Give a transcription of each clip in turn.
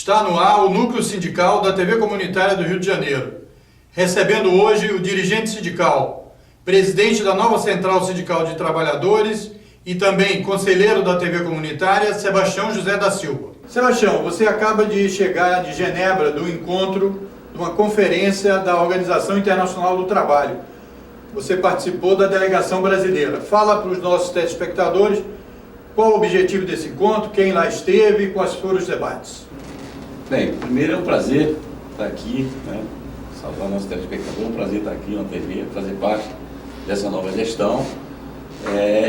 Está no ar o Núcleo Sindical da TV Comunitária do Rio de Janeiro, recebendo hoje o dirigente sindical, presidente da nova Central Sindical de Trabalhadores e também conselheiro da TV Comunitária, Sebastião José da Silva. Sebastião, você acaba de chegar de Genebra, do encontro de uma conferência da Organização Internacional do Trabalho. Você participou da delegação brasileira. Fala para os nossos telespectadores qual o objetivo desse encontro, quem lá esteve e quais foram os debates. Bem, primeiro é um prazer estar aqui, né? Salvar nosso telespectador, é um prazer estar aqui na TV, fazer parte dessa nova gestão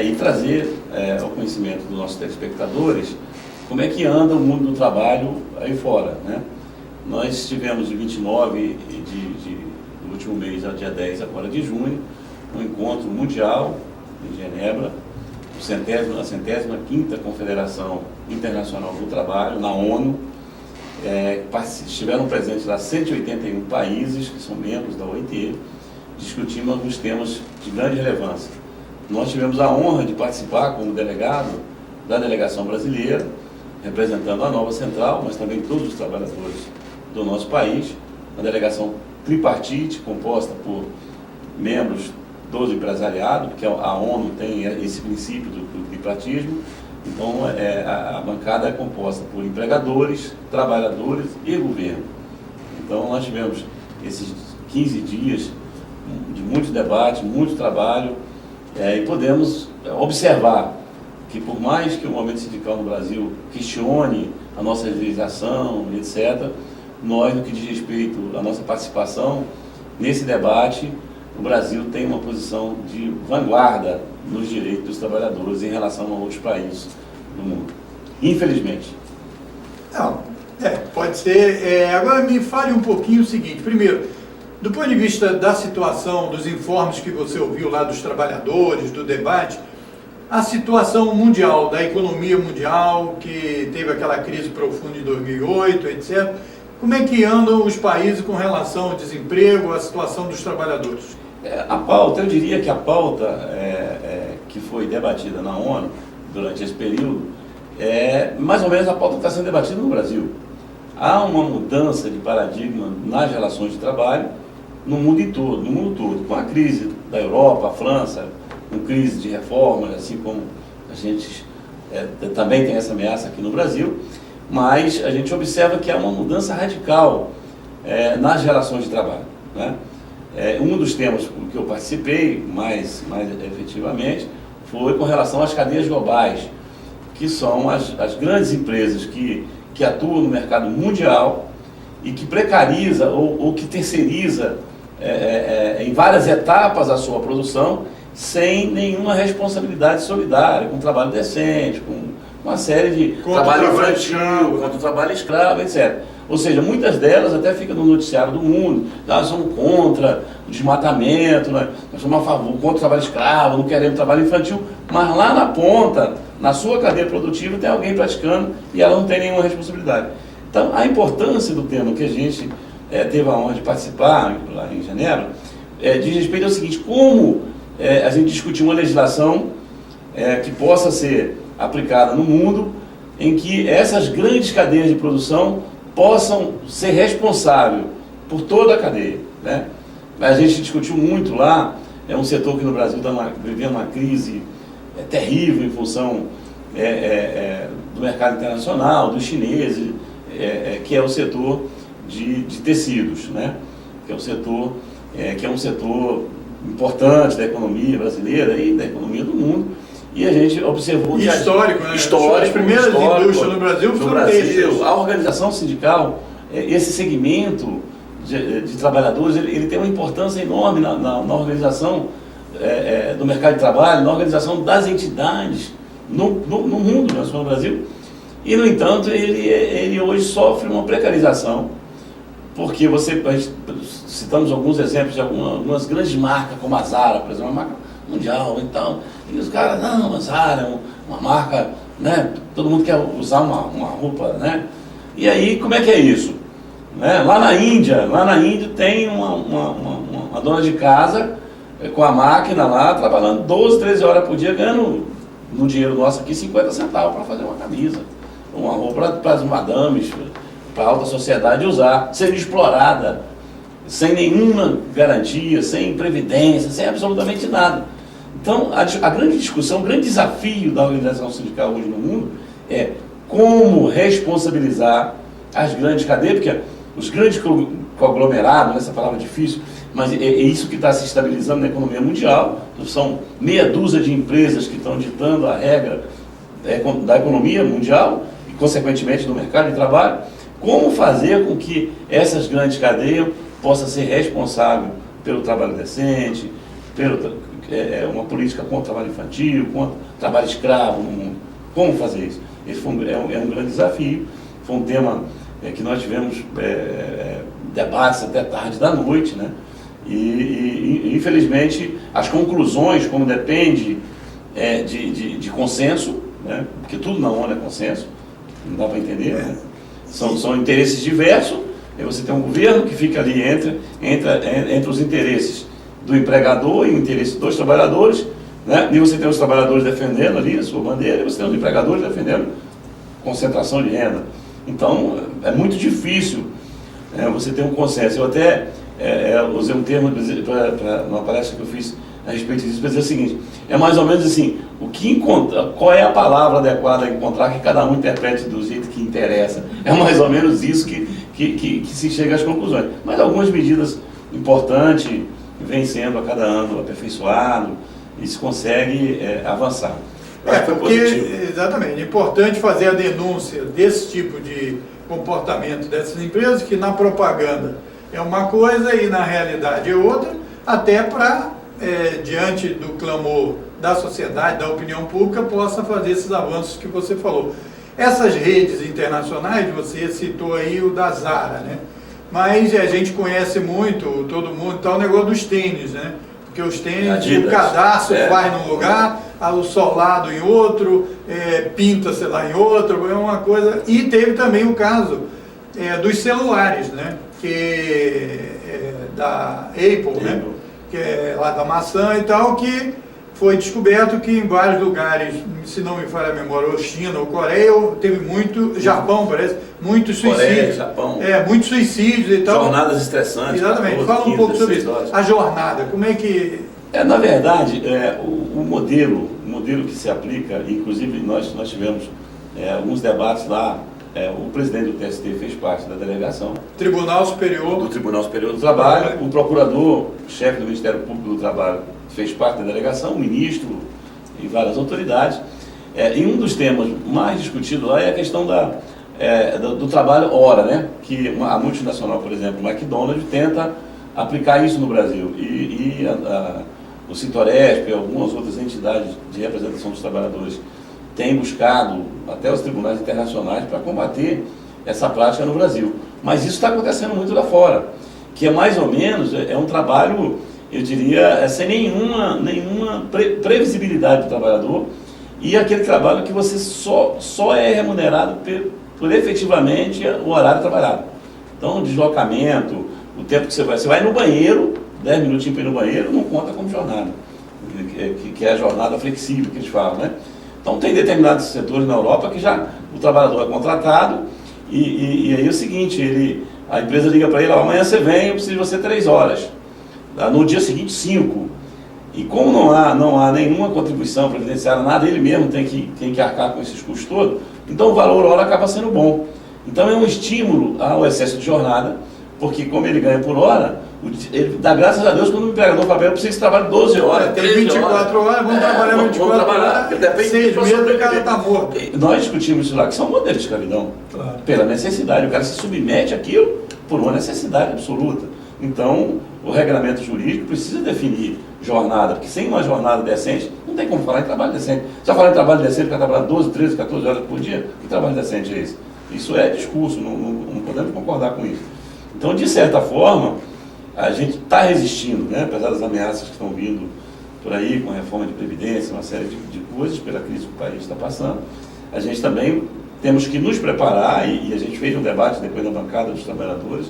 e trazer ao conhecimento dos nossos telespectadores como é que anda o mundo do trabalho aí fora, né? Nós tivemos de 29 do último mês ao dia 10 agora de junho, um encontro mundial em Genebra, a 105ª Confederação Internacional do Trabalho, na ONU. Estiveram presentes lá 181 países que são membros da OIT, discutindo alguns temas de grande relevância. Nós tivemos a honra de participar como delegado da delegação brasileira, representando a nova central, mas também todos os trabalhadores do nosso país, uma delegação tripartite, composta por membros do empresariado, porque a ONU tem esse princípio do tripartismo. Então, a bancada é composta por empregadores, trabalhadores e governo. Então, nós tivemos esses 15 dias de muito debate, muito trabalho, e podemos observar que, por mais que o movimento sindical no Brasil questione a nossa legislação, etc., nós, no que diz respeito à nossa participação nesse debate, o Brasil tem uma posição de vanguarda nos direitos dos trabalhadores em relação a outros países do mundo. Infelizmente. Não, pode ser. Agora me fale um pouquinho o seguinte. Primeiro, do ponto de vista da situação, dos informes que você ouviu lá dos trabalhadores, do debate, a situação mundial, da economia mundial, que teve aquela crise profunda em 2008, etc., como é que andam os países com relação ao desemprego, à situação dos trabalhadores? A pauta, eu diria que a pauta que foi debatida na ONU durante esse período mais ou menos a pauta que está sendo debatida no Brasil. Há uma mudança de paradigma nas relações de trabalho no mundo todo, com a crise da Europa, a França, com crise de reformas, assim como a gente também tem essa ameaça aqui no Brasil, mas a gente observa que há uma mudança radical nas relações de trabalho, né? Um dos temas que eu participei mais efetivamente foi com relação às cadeias globais, que são as grandes empresas que atuam no mercado mundial e que precariza ou que terceiriza em várias etapas a sua produção sem nenhuma responsabilidade solidária, com trabalho decente, com uma série de trabalho infantil, contra o trabalho escravo, etc. Ou seja, muitas delas até ficam no noticiário do mundo. Nós somos contra o desmatamento, né? Nós somos a favor, contra o trabalho escravo, não queremos trabalho infantil, mas lá na ponta, na sua cadeia produtiva, tem alguém praticando e ela não tem nenhuma responsabilidade. Então, a importância do tema que a gente teve a honra de participar lá em Genebra diz respeito ao seguinte: como a gente discutir uma legislação que possa ser aplicada no mundo, em que essas grandes cadeias de produção possam ser responsáveis por toda a cadeia, né? A gente discutiu muito lá, é um setor que no Brasil está vivendo uma crise terrível em função do mercado internacional, dos chineses, que é o setor de tecidos, né? Que é um setor importante da economia brasileira e da economia do mundo. E a gente observou que histórico, né? Histórico, as primeiras indústrias no Brasil foram têxteis. A organização sindical, esse segmento de trabalhadores, ele tem uma importância enorme na organização do mercado de trabalho, na organização das entidades no mundo, não só no Brasil. E, no entanto, ele hoje sofre uma precarização, porque citamos alguns exemplos de algumas grandes marcas, como a Zara, por exemplo, uma marca mundial, então, e os caras, não, a Zara é uma marca, né, todo mundo quer usar uma roupa, né, e aí como é que é isso? Né? Lá na Índia tem uma dona de casa com a máquina lá, trabalhando 12, 13 horas por dia, ganhando no dinheiro nosso aqui 50 centavos para fazer uma camisa, uma roupa para as madames, para a alta sociedade usar, sendo explorada, sem nenhuma garantia, sem previdência, sem absolutamente nada. Então, a grande discussão, o grande desafio da organização sindical hoje no mundo é como responsabilizar as grandes cadeias, porque os grandes conglomerados, essa palavra é difícil, mas é isso que está se estabilizando na economia mundial. São meia dúzia de empresas que estão ditando a regra da economia mundial e, consequentemente, do mercado de trabalho. Como fazer com que essas grandes cadeias possam ser responsáveis pelo trabalho decente, uma política contra o trabalho infantil, contra o trabalho escravo no mundo. Como fazer isso? Esse é um grande desafio. Foi um tema que nós tivemos debates até tarde da noite, né? E infelizmente, as conclusões, como depende de consenso, né? Porque tudo na ONU é consenso, não dá para entender, né? São interesses diversos, e você tem um governo que fica ali entre os interesses do empregador e o interesse dos trabalhadores, né? E você tem os trabalhadores defendendo ali a sua bandeira, e você tem os empregadores defendendo concentração de renda. Então, é muito difícil você ter um consenso. Eu até usei um termo numa palestra que eu fiz a respeito disso, para dizer o seguinte: é mais ou menos assim, qual é a palavra adequada a encontrar que cada um interprete do jeito que interessa. É mais ou menos isso que se chega às conclusões. Mas algumas medidas importantes vêm sendo a cada ano aperfeiçoado e se consegue avançar. Exatamente, é importante fazer a denúncia desse tipo de comportamento dessas empresas, que na propaganda é uma coisa e na realidade é outra, até para, diante do clamor da sociedade, da opinião pública, possa fazer esses avanços que você falou. Essas redes internacionais, você citou aí o da Zara, né? Mas a gente conhece muito, todo mundo, tá o negócio dos tênis, né? Porque os tênis, Adidas, o cadastro vai num lugar, o solado em outro, pinta, sei lá, em outro, é uma coisa. E teve também o caso dos celulares, né? Que da Apple, né? Que é lá da maçã e tal, que foi descoberto que em vários lugares, se não me falha a memória, ou China ou Coreia, teve muito, Japão parece, muitos suicídios. Coreia, Japão. Muitos suicídios e tal. Jornadas estressantes. Exatamente. Fala um pouco sobre isso. A jornada, como é que... Na verdade, o modelo que se aplica, inclusive nós tivemos alguns debates lá, o presidente do TST fez parte da delegação. Tribunal Superior. Do Tribunal Superior do Trabalho, o procurador-chefe do Ministério Público do Trabalho fez parte da delegação, o ministro e várias autoridades. E um dos temas mais discutidos lá é a questão do trabalho hora, né? Que a multinacional, por exemplo, o McDonald's, tenta aplicar isso no Brasil. O Sintoresp e algumas outras entidades de representação dos trabalhadores têm buscado até os tribunais internacionais para combater essa prática no Brasil. Mas isso está acontecendo muito lá fora, que é mais ou menos, um trabalho, eu diria, sem nenhuma previsibilidade do trabalhador, e aquele trabalho que você só é remunerado por efetivamente o horário trabalhado. Então, o deslocamento, o tempo que você vai no banheiro, 10 minutinhos para ir no banheiro, não conta como jornada, que é a jornada flexível que eles falam, né? Então, tem determinados setores na Europa que já o trabalhador é contratado e aí é o seguinte, a empresa liga para ele: amanhã você vem, eu preciso de você 3 horas. No dia seguinte, 5. E como não há nenhuma contribuição previdenciária, nada, ele mesmo tem que arcar com esses custos todos, então o valor hora acaba sendo bom. Então é um estímulo ao excesso de jornada, porque como ele ganha por hora, ele dá graças a Deus quando o empregador fala: eu preciso que trabalhe 12 horas, tem 24 horas, vamos trabalhar 24 horas, 6 meses o cara está morto. Nós discutimos isso lá, que são modelos de escravidão, claro, pela necessidade. O cara se submete àquilo por uma necessidade absoluta. Então, o regramento jurídico precisa definir jornada, porque sem uma jornada decente, não tem como falar em trabalho decente. Se eu falar em trabalho decente, o cara trabalha 12, 13, 14 horas por dia, que trabalho decente é esse? Isso é discurso, não podemos concordar com isso. Então, de certa forma, a gente está resistindo, né? Apesar das ameaças que estão vindo por aí, com a reforma de previdência, uma série de coisas, pela crise que o país está passando, a gente também temos que nos preparar, e a gente fez um debate depois na bancada dos trabalhadores,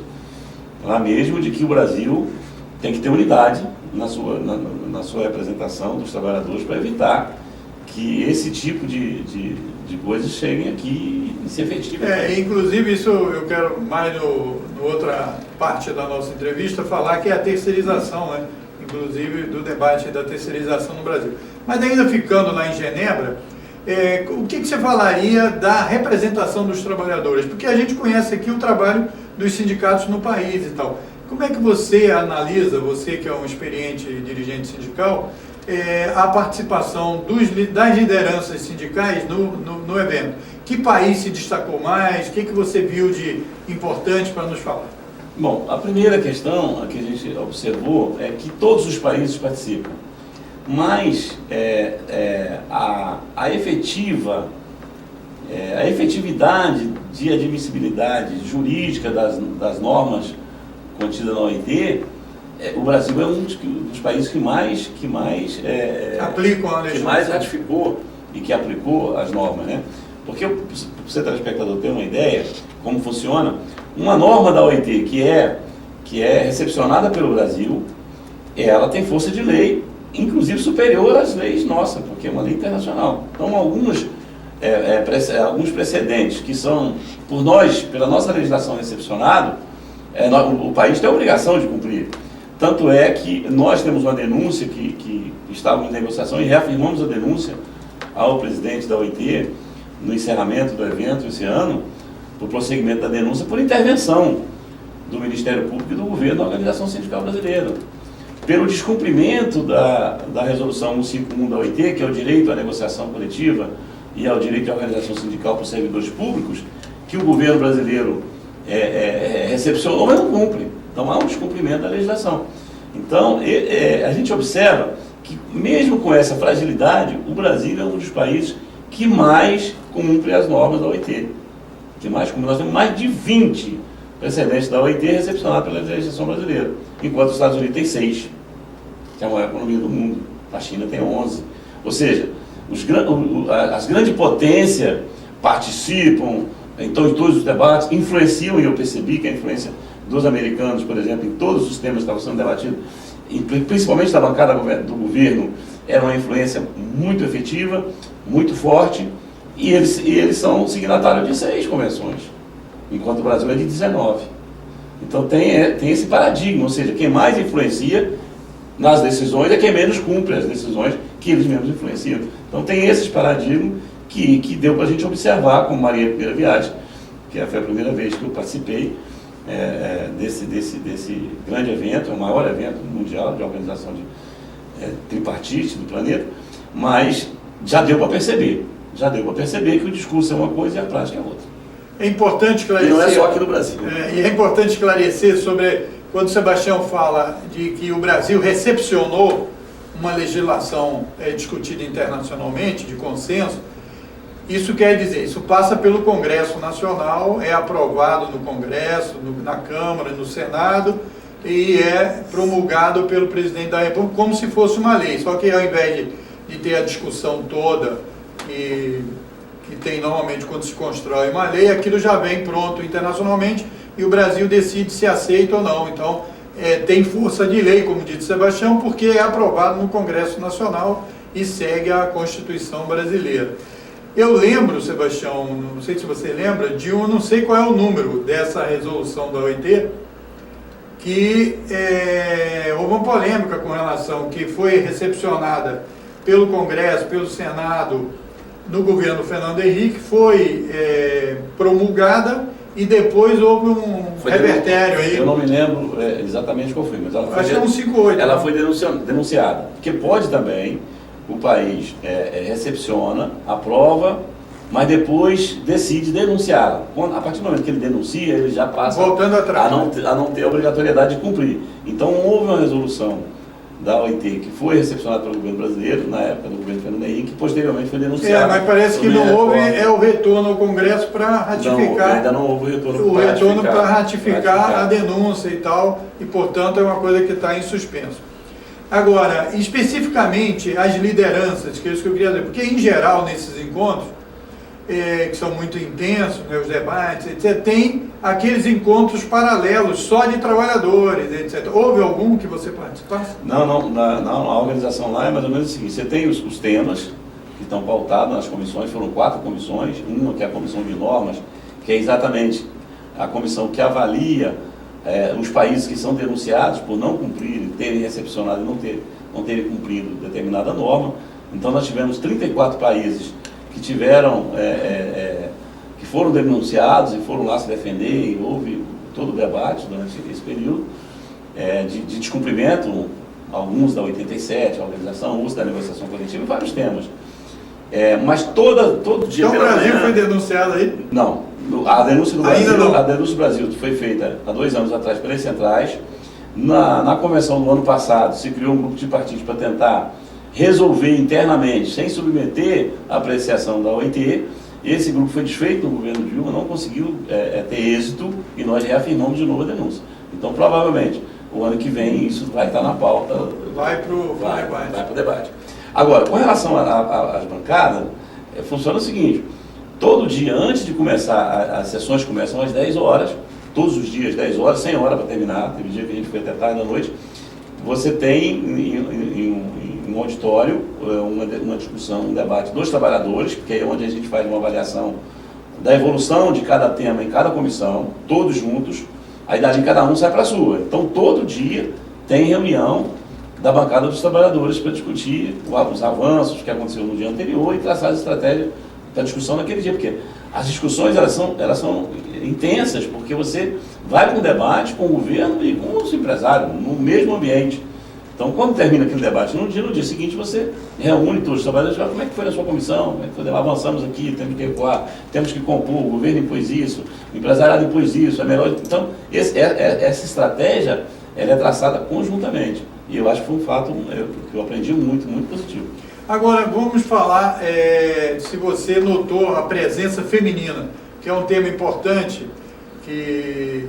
lá mesmo, de que o Brasil tem que ter unidade na sua representação dos trabalhadores para evitar que esse tipo de de coisas cheguem aqui e se efetivem. Inclusive, isso eu quero mais no outra parte da nossa entrevista falar, que é a terceirização, né? Inclusive do debate da terceirização no Brasil. Mas ainda ficando lá em Genebra, o que você falaria da representação dos trabalhadores? Porque a gente conhece aqui o trabalho dos sindicatos no país e tal. Como é que você analisa, você que é um experiente dirigente sindical, a participação das lideranças sindicais no evento? Que país se destacou mais? O que você viu de importante para nos falar? Bom, a primeira questão que a gente observou é que todos os países participam, mas a efetividade de admissibilidade jurídica das normas contidas na OIT, o Brasil é um dos países que mais aplicam a legislação, que mais ratificou e que aplicou as normas, né? Porque, para você telespectador ter uma ideia como funciona, uma norma da OIT que é recepcionada pelo Brasil, ela tem força de lei, inclusive superior às leis nossas, porque é uma lei internacional. Então, alguns precedentes que são, por nós, pela nossa legislação recepcionado, o país tem a obrigação de cumprir. Tanto é que nós temos uma denúncia que estávamos em negociação e reafirmamos a denúncia ao presidente da OIT no encerramento do evento esse ano, por prosseguimento da denúncia por intervenção do Ministério Público e do governo da Organização Sindical Brasileira. Pelo descumprimento da resolução 151 da OIT, que é o direito à negociação coletiva e ao direito à organização sindical para os servidores públicos, que o governo brasileiro recepcionou, mas não cumpre. Então há um descumprimento da legislação. Então a gente observa que, mesmo com essa fragilidade, o Brasil é um dos países que mais cumpre as normas da OIT. Nós temos mais de 20 precedentes da OIT recepcionados pela legislação brasileira, enquanto os Estados Unidos têm 6, que é a maior economia do mundo. A China tem 11. Ou seja, as grandes potências participam, então, em todos os debates, influenciam, e eu percebi que a influência dos americanos, por exemplo, em todos os temas que estavam sendo debatidos, e principalmente da bancada do governo, era uma influência muito efetiva, muito forte, e eles são signatários de 6 convenções, enquanto o Brasil é de 19. Então tem esse paradigma, ou seja, quem mais influencia nas decisões é quem menos cumpre as decisões que eles mesmos influenciam. Então tem esses paradigmas que deu para a gente observar, como Maria Primeira Viagem, que foi a primeira vez que eu participei desse grande evento, é o maior evento mundial de organização tripartite do planeta, mas já deu para perceber que o discurso é uma coisa e a prática é outra. É importante esclarecer. E não é só aqui no Brasil. E é importante esclarecer sobre quando o Sebastião fala de que o Brasil recepcionou uma legislação discutida internacionalmente, de consenso. Isso quer dizer, isso passa pelo Congresso Nacional, é aprovado no Congresso, na Câmara, no Senado, e é promulgado pelo presidente da República como se fosse uma lei. Só que ao invés de ter a discussão toda que tem normalmente quando se constrói uma lei, aquilo já vem pronto internacionalmente e o Brasil decide se aceita ou não. Então, tem força de lei, como disse Sebastião, porque é aprovado no Congresso Nacional e segue a Constituição brasileira. Eu lembro, Sebastião, não sei se você lembra, de não sei qual é o número dessa resolução da OIT, que houve uma polêmica com relação, que foi recepcionada pelo Congresso, pelo Senado, no governo Fernando Henrique, foi promulgada e depois houve um revertério aí. Eu não me lembro exatamente qual foi, mas ela foi, acho que é um 58. Ela foi denunciada, porque pode também o país recepciona, aprova, mas depois decide denunciá-la. A partir do momento que ele denuncia, ele já passa voltando atrás, a não ter a obrigatoriedade de cumprir. Então houve uma resolução da OIT que foi recepcionada pelo governo brasileiro, na época do governo Fernando Henrique, que posteriormente foi denunciada. Mas parece que não houve o retorno ao Congresso para ratificar. Ainda não houve o retorno para ratificar a denúncia e tal, e portanto é uma coisa que está em suspenso. Agora, especificamente as lideranças, que é isso que eu queria dizer, porque em geral nesses encontros, que são muito intensos, né, os debates, etc., tem aqueles encontros paralelos só de trabalhadores, etc. Houve algum que você participasse? Não, a organização lá é mais ou menos o seguinte: você tem os temas, que estão pautados nas comissões. Foram 4 comissões, uma que é a comissão de normas, que é exatamente a comissão que avalia os países que são denunciados por não cumprir, terem recepcionado e não terem cumprido determinada norma. Então nós tivemos 34 países que tiveram, que foram denunciados e foram lá se defender, e houve todo o debate durante esse período de descumprimento, alguns da 87, a organização, o uso da negociação coletiva, vários temas. Mas todo dia... Então o Brasil foi denunciado aí? Não. A denúncia do Brasil, Ainda não. a denúncia do Brasil foi feita há 2 anos atrás pelas centrais. Na convenção do ano passado, se criou um grupo de partidos para tentar resolver internamente, sem submeter a apreciação da OIT. Esse grupo foi desfeito no governo Dilma, não conseguiu ter êxito, e nós reafirmamos de novo a denúncia. Então, provavelmente, o ano que vem isso vai estar na pauta. Vai para o debate. Vai para o debate. Agora, com relação às bancadas, funciona o seguinte: todo dia, antes de começar, as sessões começam às 10 horas, todos os dias, 10 horas, 100 horas para terminar. Teve dia que a gente foi até tarde da noite. Você tem em um auditório uma discussão, um debate dos trabalhadores, porque é onde a gente faz uma avaliação da evolução de cada tema em cada comissão, todos juntos. A idade de cada um sai para a sua. Então, todo dia tem reunião da bancada dos trabalhadores para discutir os avanços que aconteceu no dia anterior e traçar as estratégias da discussão naquele dia, porque as discussões elas são intensas, porque você vai para um debate com o governo e com os empresários no mesmo ambiente. Então, quando termina aquele debate, no dia seguinte você reúne todos os trabalhadores e fala: como é que foi na sua comissão, como é que foi? Avançamos aqui, temos que recuar, temos que compor, o governo impôs isso, o empresariado impôs isso, é melhor. Então, essa estratégia ela é traçada conjuntamente, e eu acho que foi um fato que eu aprendi muito, muito positivo. Agora, vamos falar se você notou a presença feminina, que é um tema importante que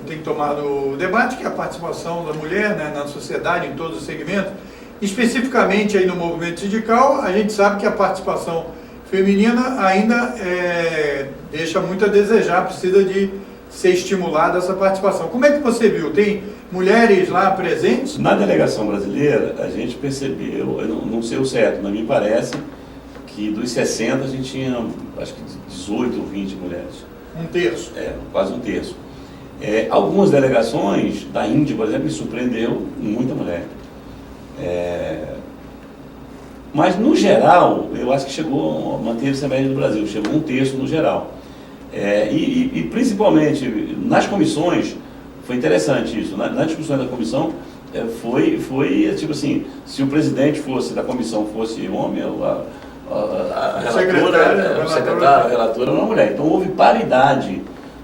tem que tomar no debate, que é a participação da mulher, né, na sociedade, em todos os segmentos. Especificamente aí no movimento sindical, a gente sabe que a participação feminina ainda deixa muito a desejar, precisa de ser estimulada essa participação. Como é que você viu? Tem mulheres lá presentes? Na delegação brasileira, a gente percebeu, eu não sei o certo, mas me parece que dos 60 a gente tinha, acho que 18 ou 20 mulheres. Um terço. Quase um terço. Algumas delegações da Índia, por exemplo, me surpreendeu muita mulher. Mas, no geral, eu acho que manteve-se a média do Brasil, chegou um terço no geral. E principalmente nas comissões, foi interessante isso. Na discussão da comissão, foi tipo assim: se o presidente da comissão fosse homem, a relatora era uma mulher. Então houve paridade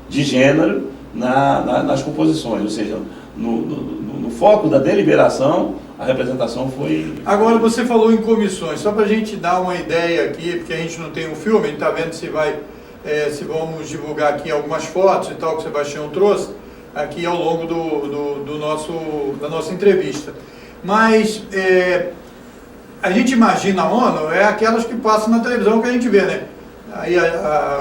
de gênero nas composições, ou seja, no foco da deliberação, a representação foi... Agora, você falou em comissões, só para a gente dar uma ideia aqui, porque a gente não tem um filme, a gente está vendo se vamos divulgar aqui algumas fotos e tal, que o Sebastião trouxe, aqui ao longo da nossa entrevista. Mas a gente imagina a ONU, aquelas que passam na televisão que a gente vê, né? Aí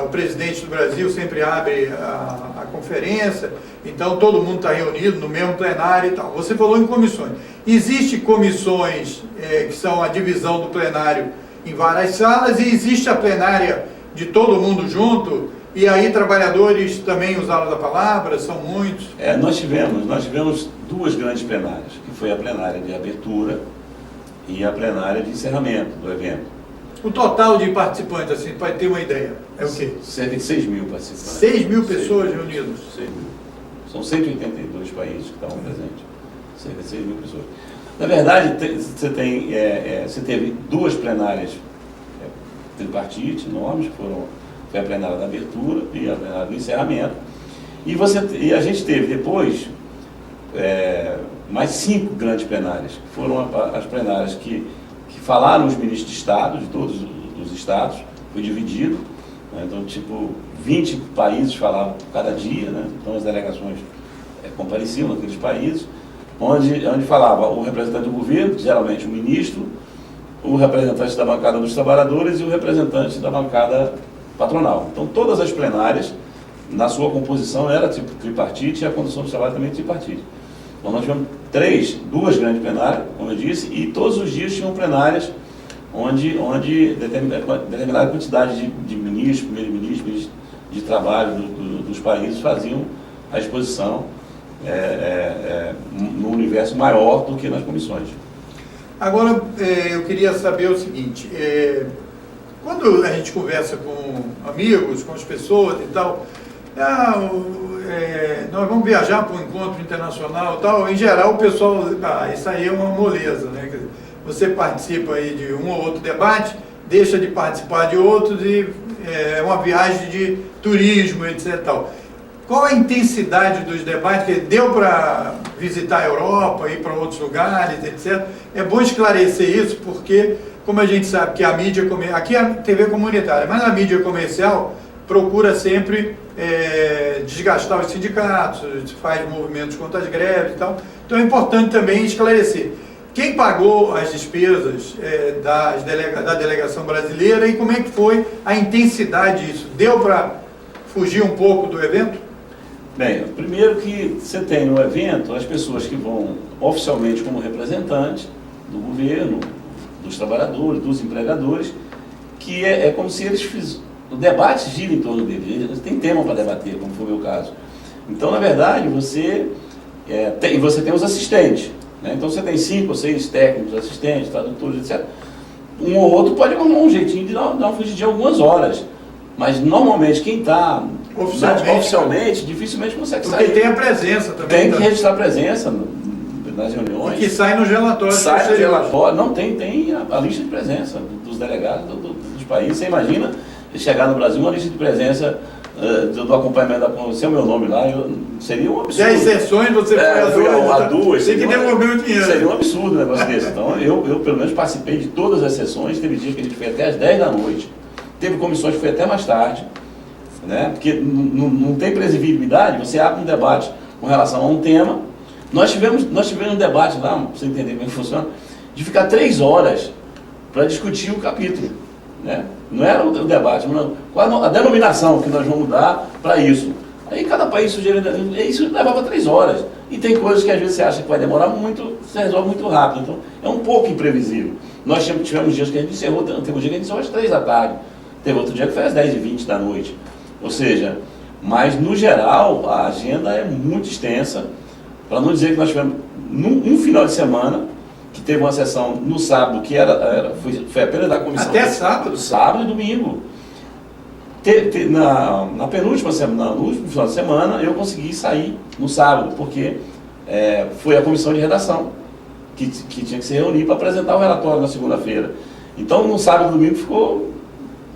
o presidente do Brasil sempre abre a conferência, então todo mundo está reunido no mesmo plenário e tal. Você falou em comissões. Existem comissões que são a divisão do plenário em várias salas, e existe a plenária de todo mundo junto, e aí trabalhadores também usaram da palavra, são muitos. Nós tivemos 2 grandes plenárias, que foi a plenária de abertura e a plenária de encerramento do evento. O total de participantes, assim, para ter uma ideia, é o quê? Cerca de 6 mil participantes. 6 mil pessoas reunidas? 6 mil. São 182 países que estavam presentes. Cerca de 6 mil pessoas. Na verdade, você teve 2 plenárias tripartite, enormes, que foi a plenária da abertura e a plenária do encerramento. E a gente teve depois mais 5 grandes plenárias, que foram as plenárias que falaram os ministros de Estado, de todos os estados, foi dividido, né? Então, tipo, 20 países falavam cada dia, né? Então as delegações compareciam naqueles países, onde falava o representante do governo, que geralmente o ministro, o representante da bancada dos trabalhadores e o representante da bancada patronal. Então, todas as plenárias, na sua composição, era tipo tripartite, e a condução do trabalho também tripartite. Então, nós tivemos 2 grandes plenárias, como eu disse, e todos os dias tinham plenárias onde determinada quantidade de ministros, primeiros-ministros, de trabalho dos países faziam a exposição no universo maior do que nas comissões. Agora, eu queria saber o seguinte, quando a gente conversa com amigos, com as pessoas e tal, nós vamos viajar para um encontro internacional e tal, em geral o pessoal, isso aí é uma moleza, né? Você participa aí de um ou outro debate, deixa de participar de outros e é uma viagem de turismo, etc. Tal. Qual a intensidade dos debates? Que deu para visitar a Europa, ir para outros lugares, etc. É bom esclarecer isso, porque, como a gente sabe que a mídia, aqui é a TV comunitária, mas a mídia comercial procura sempre desgastar os sindicatos, faz movimentos contra as greves e tal. Então é importante também esclarecer quem pagou as despesas da delegação brasileira e como é que foi a intensidade disso. Deu para fugir um pouco do evento? Bem, primeiro que você tem no evento as pessoas que vão oficialmente como representantes do governo, dos trabalhadores, dos empregadores, que é como se o debate gira em torno deles, eles têm tema para debater, como foi o meu caso. Então, na verdade, você tem os assistentes, né? Então você tem 5 ou 6 técnicos, assistentes, tradutores, etc. Um ou outro pode arrumar um jeitinho de dar uma fugidinha algumas horas, mas normalmente quem está oficialmente dificilmente consegue sair. Porque tem a presença também. Tem que registrar a presença nas reuniões. E que sai nos relatórios. Sai no relatório. Não, tem a lista de presença dos delegados dos países. Você imagina chegar no Brasil uma lista de presença do acompanhamento da Constituição, se é o meu nome lá, seria um absurdo. 10 sessões, você foi a duas. Tem que devolver o dinheiro. Seria um absurdo um negócio desse. Então, eu pelo menos participei de todas as sessões. Teve dia que a gente foi até às 10 da noite. Teve comissões que foi até mais tarde. Né? Porque não tem previsibilidade, você abre um debate com relação a um tema. Nós tivemos um debate lá, para você entender como é que funciona, de ficar 3 horas para discutir o capítulo. Né? Não era o debate, qual a denominação que nós vamos dar para isso. Aí cada país sugeriu, isso levava 3 horas. E tem coisas que às vezes você acha que vai demorar muito, você resolve muito rápido. Então é um pouco imprevisível. Nós tivemos dias que a gente encerrou, teve um dia que a gente encerrou às 3 da tarde, teve outro dia que foi às 10h20 da noite. Ou seja, mas no geral a agenda é muito extensa, para não dizer que nós tivemos um final de semana, que teve uma sessão no sábado, que foi apenas da comissão. Até sábado? Sábado e domingo. Na penúltima semana, no último final de semana, eu consegui sair no sábado, porque foi a comissão de redação, que tinha que se reunir para apresentar o relatório na segunda-feira. Então no sábado e domingo ficou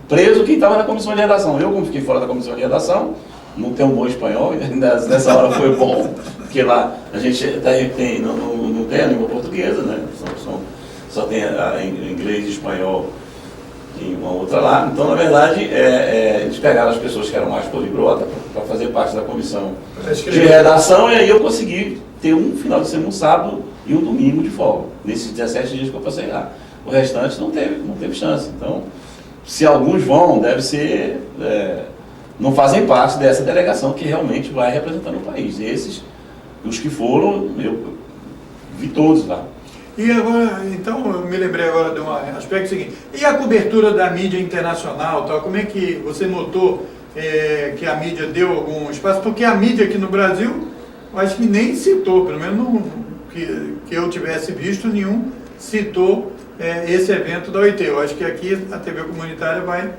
preso quem estava na comissão de redação. Eu, como fiquei fora da comissão de redação, não tenho um bom espanhol, nessa hora foi bom, porque lá a gente não tem a língua portuguesa, né? Só tem inglês e espanhol e uma outra lá. Então, na verdade, eles pegaram as pessoas que eram mais poliglotas para fazer parte da comissão de redação, e aí eu consegui ter um final de semana, um sábado e um domingo de folga, nesses 17 dias que eu passei lá. O restante não teve chance. Então, se alguns vão, deve ser, não fazem parte dessa delegação que realmente vai representando o país. Esses, os que foram, eu vi todos lá. E agora, então, eu me lembrei agora de um aspecto seguinte. E a cobertura da mídia internacional, tal, como é que você notou que a mídia deu algum espaço? Porque a mídia aqui no Brasil, eu acho que nem citou, pelo menos que eu tivesse visto, nenhum citou esse evento da OIT. Eu acho que aqui a TV comunitária vai...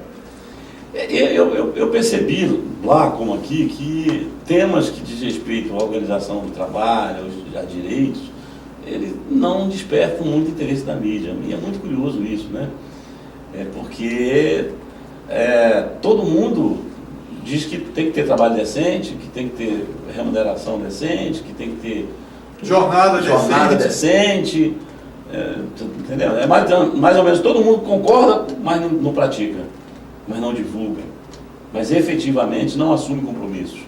Eu percebi, lá como aqui, que temas que diz respeito à organização do trabalho, a direitos, eles não despertam muito interesse da mídia. E é muito curioso isso, né? Porque todo mundo diz que tem que ter trabalho decente, que tem que ter remuneração decente, que tem que ter jornada decente. Entendeu? Mais ou menos todo mundo concorda, mas não pratica, mas não divulga, mas efetivamente não assume compromissos.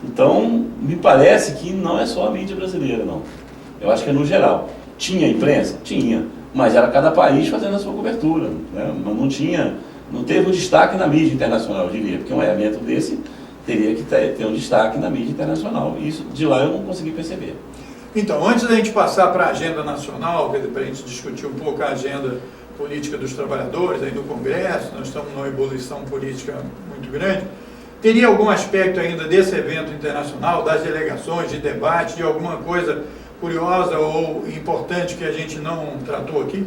Então, me parece que não é só a mídia brasileira, não. Eu acho que é no geral. Tinha imprensa? Tinha, mas era cada país fazendo a sua cobertura, né? Não teve um destaque na mídia internacional, eu diria, porque um evento desse teria que ter um destaque na mídia internacional. E isso, de lá eu não consegui perceber. Então, antes da gente passar para a agenda nacional, para a gente discutir um pouco a agenda política dos trabalhadores aí no Congresso, nós estamos numa ebulição política muito grande. Teria algum aspecto ainda desse evento internacional, das delegações, de debate, de alguma coisa curiosa ou importante que a gente não tratou aqui?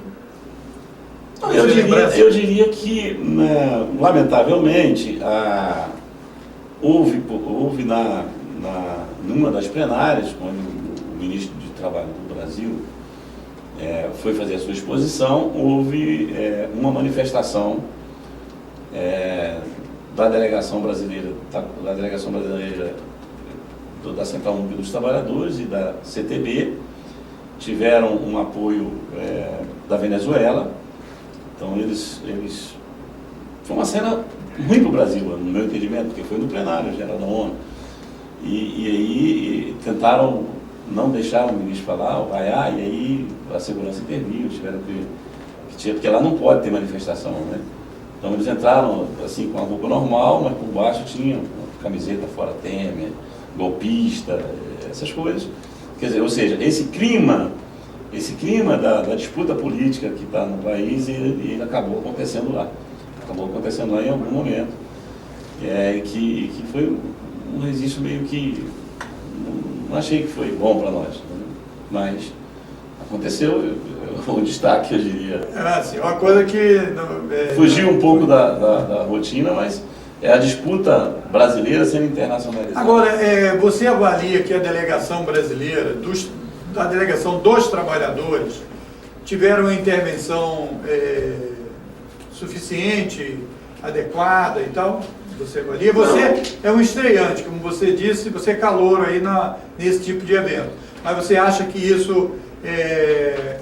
Eu diria que, né, lamentavelmente, houve numa das plenárias, quando o ministro de Trabalho do Brasil foi fazer a sua exposição, houve uma manifestação da delegação brasileira, da Central Única dos Trabalhadores e da CTB, tiveram um apoio da Venezuela. Então foi uma cena ruim para o Brasil, no meu entendimento, porque foi no plenário geral da ONU. E aí tentaram, não deixaram o ministro falar, vaiar, e aí a segurança interviu, tiveram porque lá não pode ter manifestação, né? Então eles entraram assim com a roupa normal, mas por baixo tinha camiseta fora Temer, golpista, essas coisas. Quer dizer, ou seja, esse clima da disputa política que está no país, ele acabou acontecendo lá. Acabou acontecendo lá em algum momento. Que foi um registro meio que... Não achei que foi bom para nós, né? Mas aconteceu, o destaque, eu diria. Sim, uma coisa que... fugiu um pouco da rotina, mas é a disputa brasileira sendo internacionalizada. Agora, você avalia que a delegação brasileira, da delegação dos trabalhadores, tiveram uma intervenção suficiente, adequada e tal? Você avalia? Você é um estreante, como você disse, você é calouro aí nesse tipo de evento. Mas você acha que isso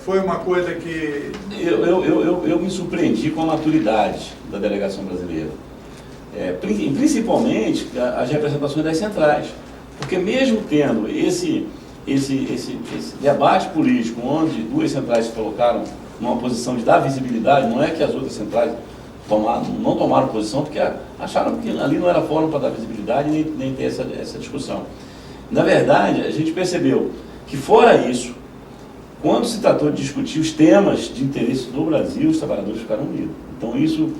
foi uma coisa que... Eu me surpreendi com a maturidade da delegação brasileira. Principalmente as representações das centrais. Porque mesmo tendo esse debate político, onde duas centrais se colocaram numa posição de dar visibilidade, não é que as outras centrais não tomaram posição, porque acharam que ali não era fórum para dar visibilidade nem ter essa discussão. Na verdade, a gente percebeu que, fora isso, quando se tratou de discutir os temas de interesse do Brasil, os trabalhadores ficaram unidos. Então isso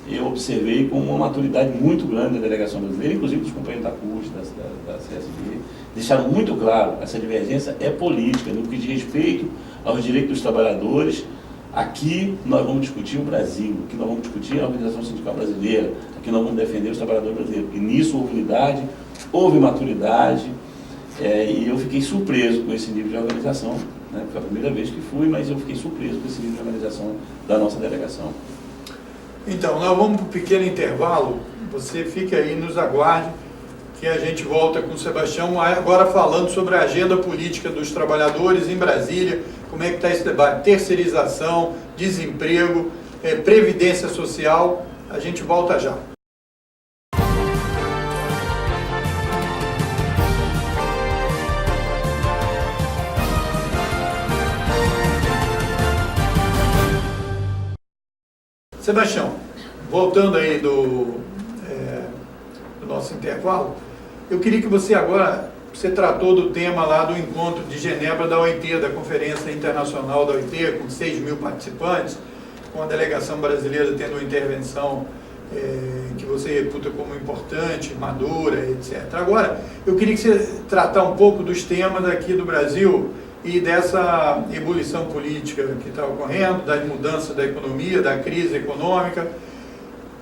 eu observei com uma maturidade muito grande da delegação brasileira, inclusive dos companheiros da CUT, da CSB, deixaram muito claro, essa divergência é política, no que diz respeito aos direitos dos trabalhadores. Aqui nós vamos discutir o Brasil, aqui nós vamos discutir a Organização Sindical Brasileira, aqui nós vamos defender os trabalhadores brasileiros. E nisso houve unidade, houve maturidade, e eu fiquei surpreso com esse nível de organização, né? Foi a primeira vez que fui, mas eu fiquei surpreso com esse nível de organização da nossa delegação. Então, nós vamos para um pequeno intervalo, você fica aí, nos aguarde, que a gente volta com o Sebastião, agora falando sobre a agenda política dos trabalhadores em Brasília, como é que está esse debate, terceirização, desemprego, previdência social. A gente volta já. Sebastião, voltando aí do nosso intervalo, eu queria que você tratou do tema lá do encontro de Genebra da OIT, da Conferência Internacional da OIT, com 6 mil participantes, com a delegação brasileira tendo uma intervenção que você reputa como importante, madura, etc. Agora, eu queria que você tratar um pouco dos temas aqui do Brasil e dessa ebulição política que está ocorrendo, da mudança da economia, da crise econômica.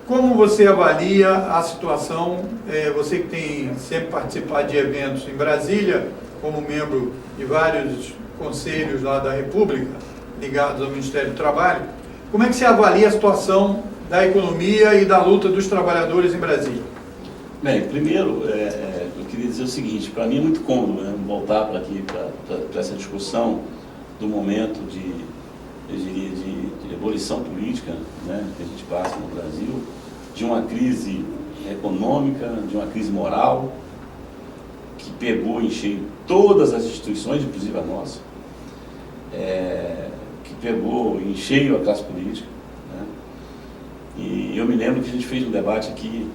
Como você avalia a situação, você que tem sempre participado de eventos em Brasília, como membro de vários conselhos lá da República, ligados ao Ministério do Trabalho, como é que você avalia a situação da economia e da luta dos trabalhadores em Brasília? Bem, primeiro, eu queria dizer o seguinte, para mim é muito cômodo, né, voltar para aqui, para essa discussão do momento eu diria, de ebulição política, né, que a gente passa no Brasil, de uma crise econômica, de uma crise moral, que pegou em cheio todas as instituições, inclusive a nossa, que pegou em cheio a classe política, né? E eu me lembro que a gente fez um debate aqui,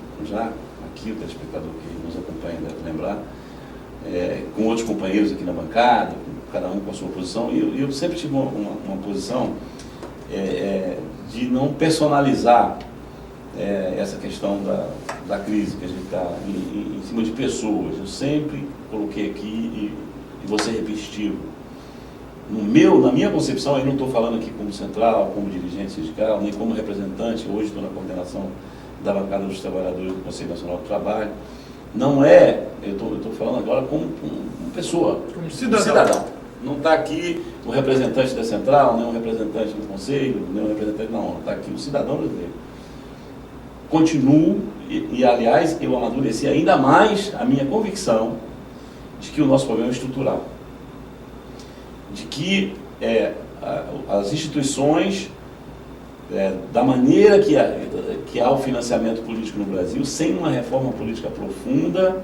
o telespectador que nos acompanha deve lembrar, com outros companheiros aqui na bancada, cada um com a sua posição, e eu sempre tive uma posição de não personalizar essa questão da crise que a gente está em cima de pessoas. Eu sempre coloquei aqui, e vou ser repetitivo, na minha concepção, eu não estou falando aqui como central, como dirigente sindical, nem como representante, hoje estou na coordenação da bancada dos trabalhadores do Conselho Nacional do Trabalho, não é, eu estou falando agora como uma pessoa, como cidadão. Não está aqui o representante da central, nem o representante do Conselho, nem o representante da ONU, está aqui o cidadão brasileiro. Continuo, e aliás, eu amadureci ainda mais a minha convicção de que o nosso problema é estrutural. De que as instituições, da maneira que há o financiamento político no Brasil, sem uma reforma política profunda,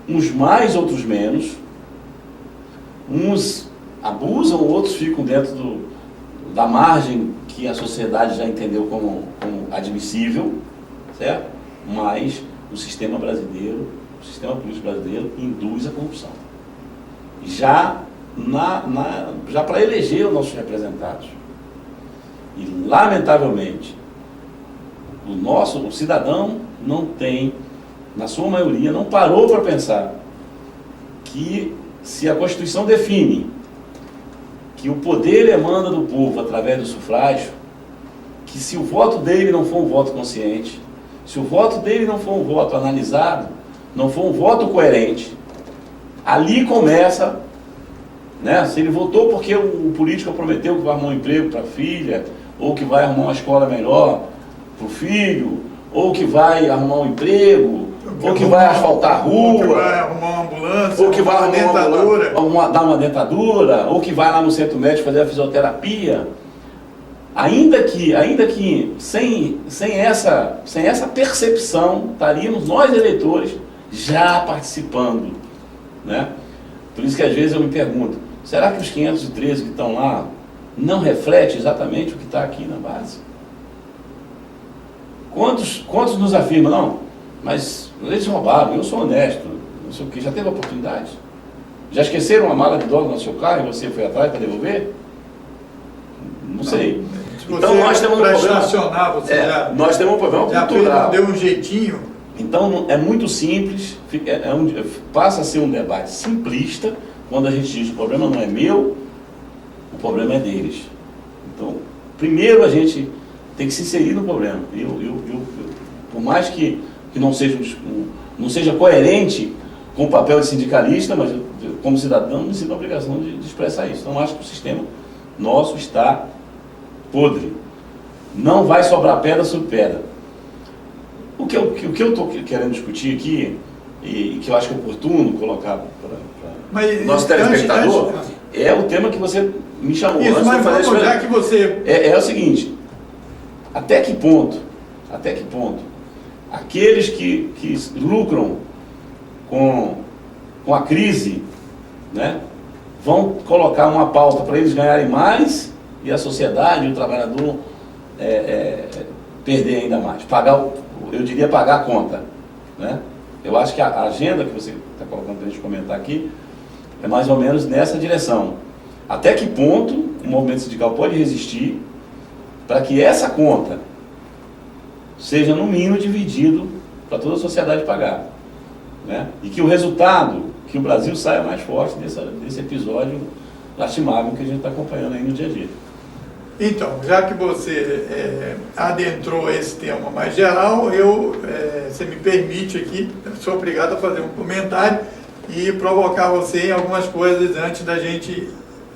uns mais, outros menos, uns abusam, outros ficam dentro da margem que a sociedade já entendeu como admissível, certo? Mas o sistema brasileiro, o sistema político brasileiro induz a corrupção. Já para eleger os nossos representados. E, lamentavelmente, o cidadão não tem, na sua maioria, não parou para pensar que, se a Constituição define que o poder emana do povo através do sufrágio, que se o voto dele não for um voto consciente, se o voto dele não for um voto analisado, não for um voto coerente, ali começa, né? Se ele votou porque o político prometeu que vai arrumar um emprego para a filha, ou que vai arrumar uma escola melhor para o filho, ou que vai arrumar um emprego, ou que vai asfaltar a rua, ou que vai arrumar uma ambulância, ou que vai arrumar dentadura, dar uma dentadura, ou que vai lá no centro médico fazer a fisioterapia. Ainda que sem essa percepção, estaríamos nós eleitores já participando, né? Por isso que às vezes eu me pergunto, será que os 513 que estão lá não refletem exatamente o que está aqui na base? Quantos nos afirmam, não, mas eles roubaram, eu sou honesto, não sei o que, já teve oportunidade? Já esqueceram a mala de dólar no seu carro e você foi atrás para devolver? Não sei. Então nós temos um problema. Nós temos um problema cultural. Deu um jeitinho. Então é muito simples, passa a ser um debate simplista quando a gente diz que o problema não é meu, o problema é deles. Então, primeiro a gente tem que se inserir no problema. Por mais que não seja coerente com o papel de sindicalista, mas como cidadão me sinto a obrigação de expressar isso. Então acho que o sistema nosso está podre. Não vai sobrar pedra sobre pedra. O que eu estou querendo discutir aqui, e que eu acho que é oportuno colocar para o nosso telespectador, é o tema que você me chamou. Isso, mas vamos, já que você... É o seguinte, até que ponto aqueles que lucram com a crise, né, vão colocar uma pauta para eles ganharem mais e a sociedade, o trabalhador perder ainda mais, pagar a conta, né? Eu acho que a agenda que você está colocando para a gente comentar aqui é mais ou menos nessa direção. Até que ponto o movimento sindical pode resistir para que essa conta seja no mínimo dividido para toda a sociedade pagar, né? E que o resultado, que o Brasil saia mais forte desse episódio lastimável que a gente está acompanhando aí no dia a dia. Então, já que você adentrou esse tema mais geral, você me permite aqui, sou obrigado a fazer um comentário e provocar você em algumas coisas antes da gente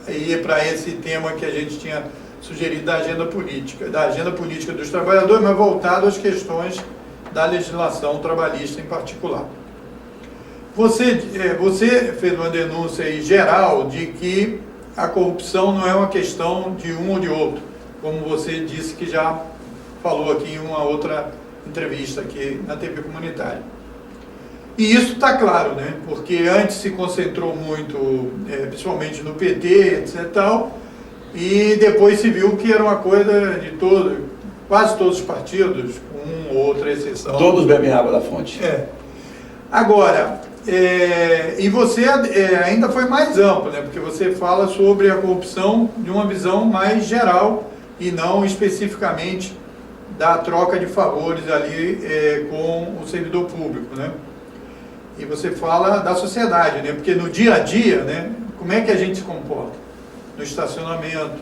ir para esse tema que a gente tinha sugerido da agenda política dos trabalhadores, mas voltado às questões da legislação trabalhista em particular. Você fez uma denúncia aí geral de que a corrupção não é uma questão de um ou de outro, como você disse que já falou aqui em uma outra entrevista aqui na TV comunitária. E isso está claro, né? Porque antes se concentrou muito, principalmente no PT, etc. E depois se viu que era uma coisa de quase todos os partidos, com uma ou outra exceção. Todos bebem água da fonte. Agora, e você ainda foi mais amplo, né? Porque você fala sobre a corrupção de uma visão mais geral, e não especificamente da troca de favores ali com o servidor público, né? E você fala da sociedade, né? Porque no dia a dia, né, como é que a gente se comporta? No estacionamento,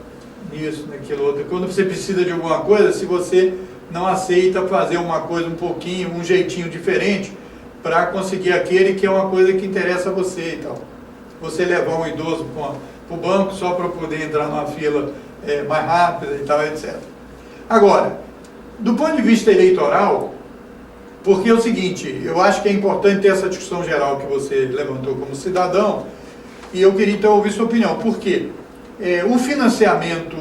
nisso, naquilo outro. Quando você precisa de alguma coisa, se você não aceita fazer uma coisa um pouquinho, um jeitinho diferente para conseguir aquele que é uma coisa que interessa a você e tal. Você levar um idoso para o banco só para poder entrar numa fila mais rápida e tal, etc. Agora, do ponto de vista eleitoral, porque é o seguinte, eu acho que é importante ter essa discussão geral que você levantou como cidadão, e eu queria então ouvir sua opinião. Por quê? O financiamento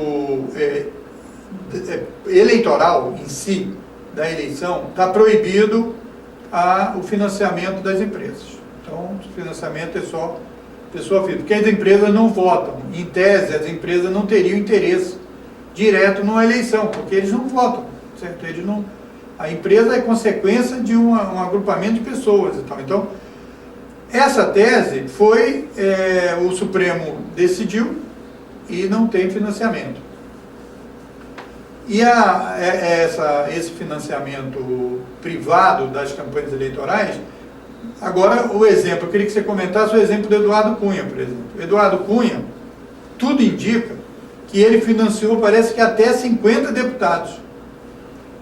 eleitoral em si, da eleição, está proibido o financiamento das empresas. Então, o financiamento é só pessoa física, porque as empresas não votam. Em tese, as empresas não teriam interesse direto numa eleição, porque eles não votam, certo? Eles não... A empresa é consequência de um agrupamento de pessoas e tal. Então, essa tese foi, o Supremo decidiu e não tem financiamento. E esse financiamento privado das campanhas eleitorais, agora o exemplo, eu queria que você comentasse o exemplo do Eduardo Cunha, por exemplo. Eduardo Cunha, tudo indica que ele financiou, parece que até 50 deputados.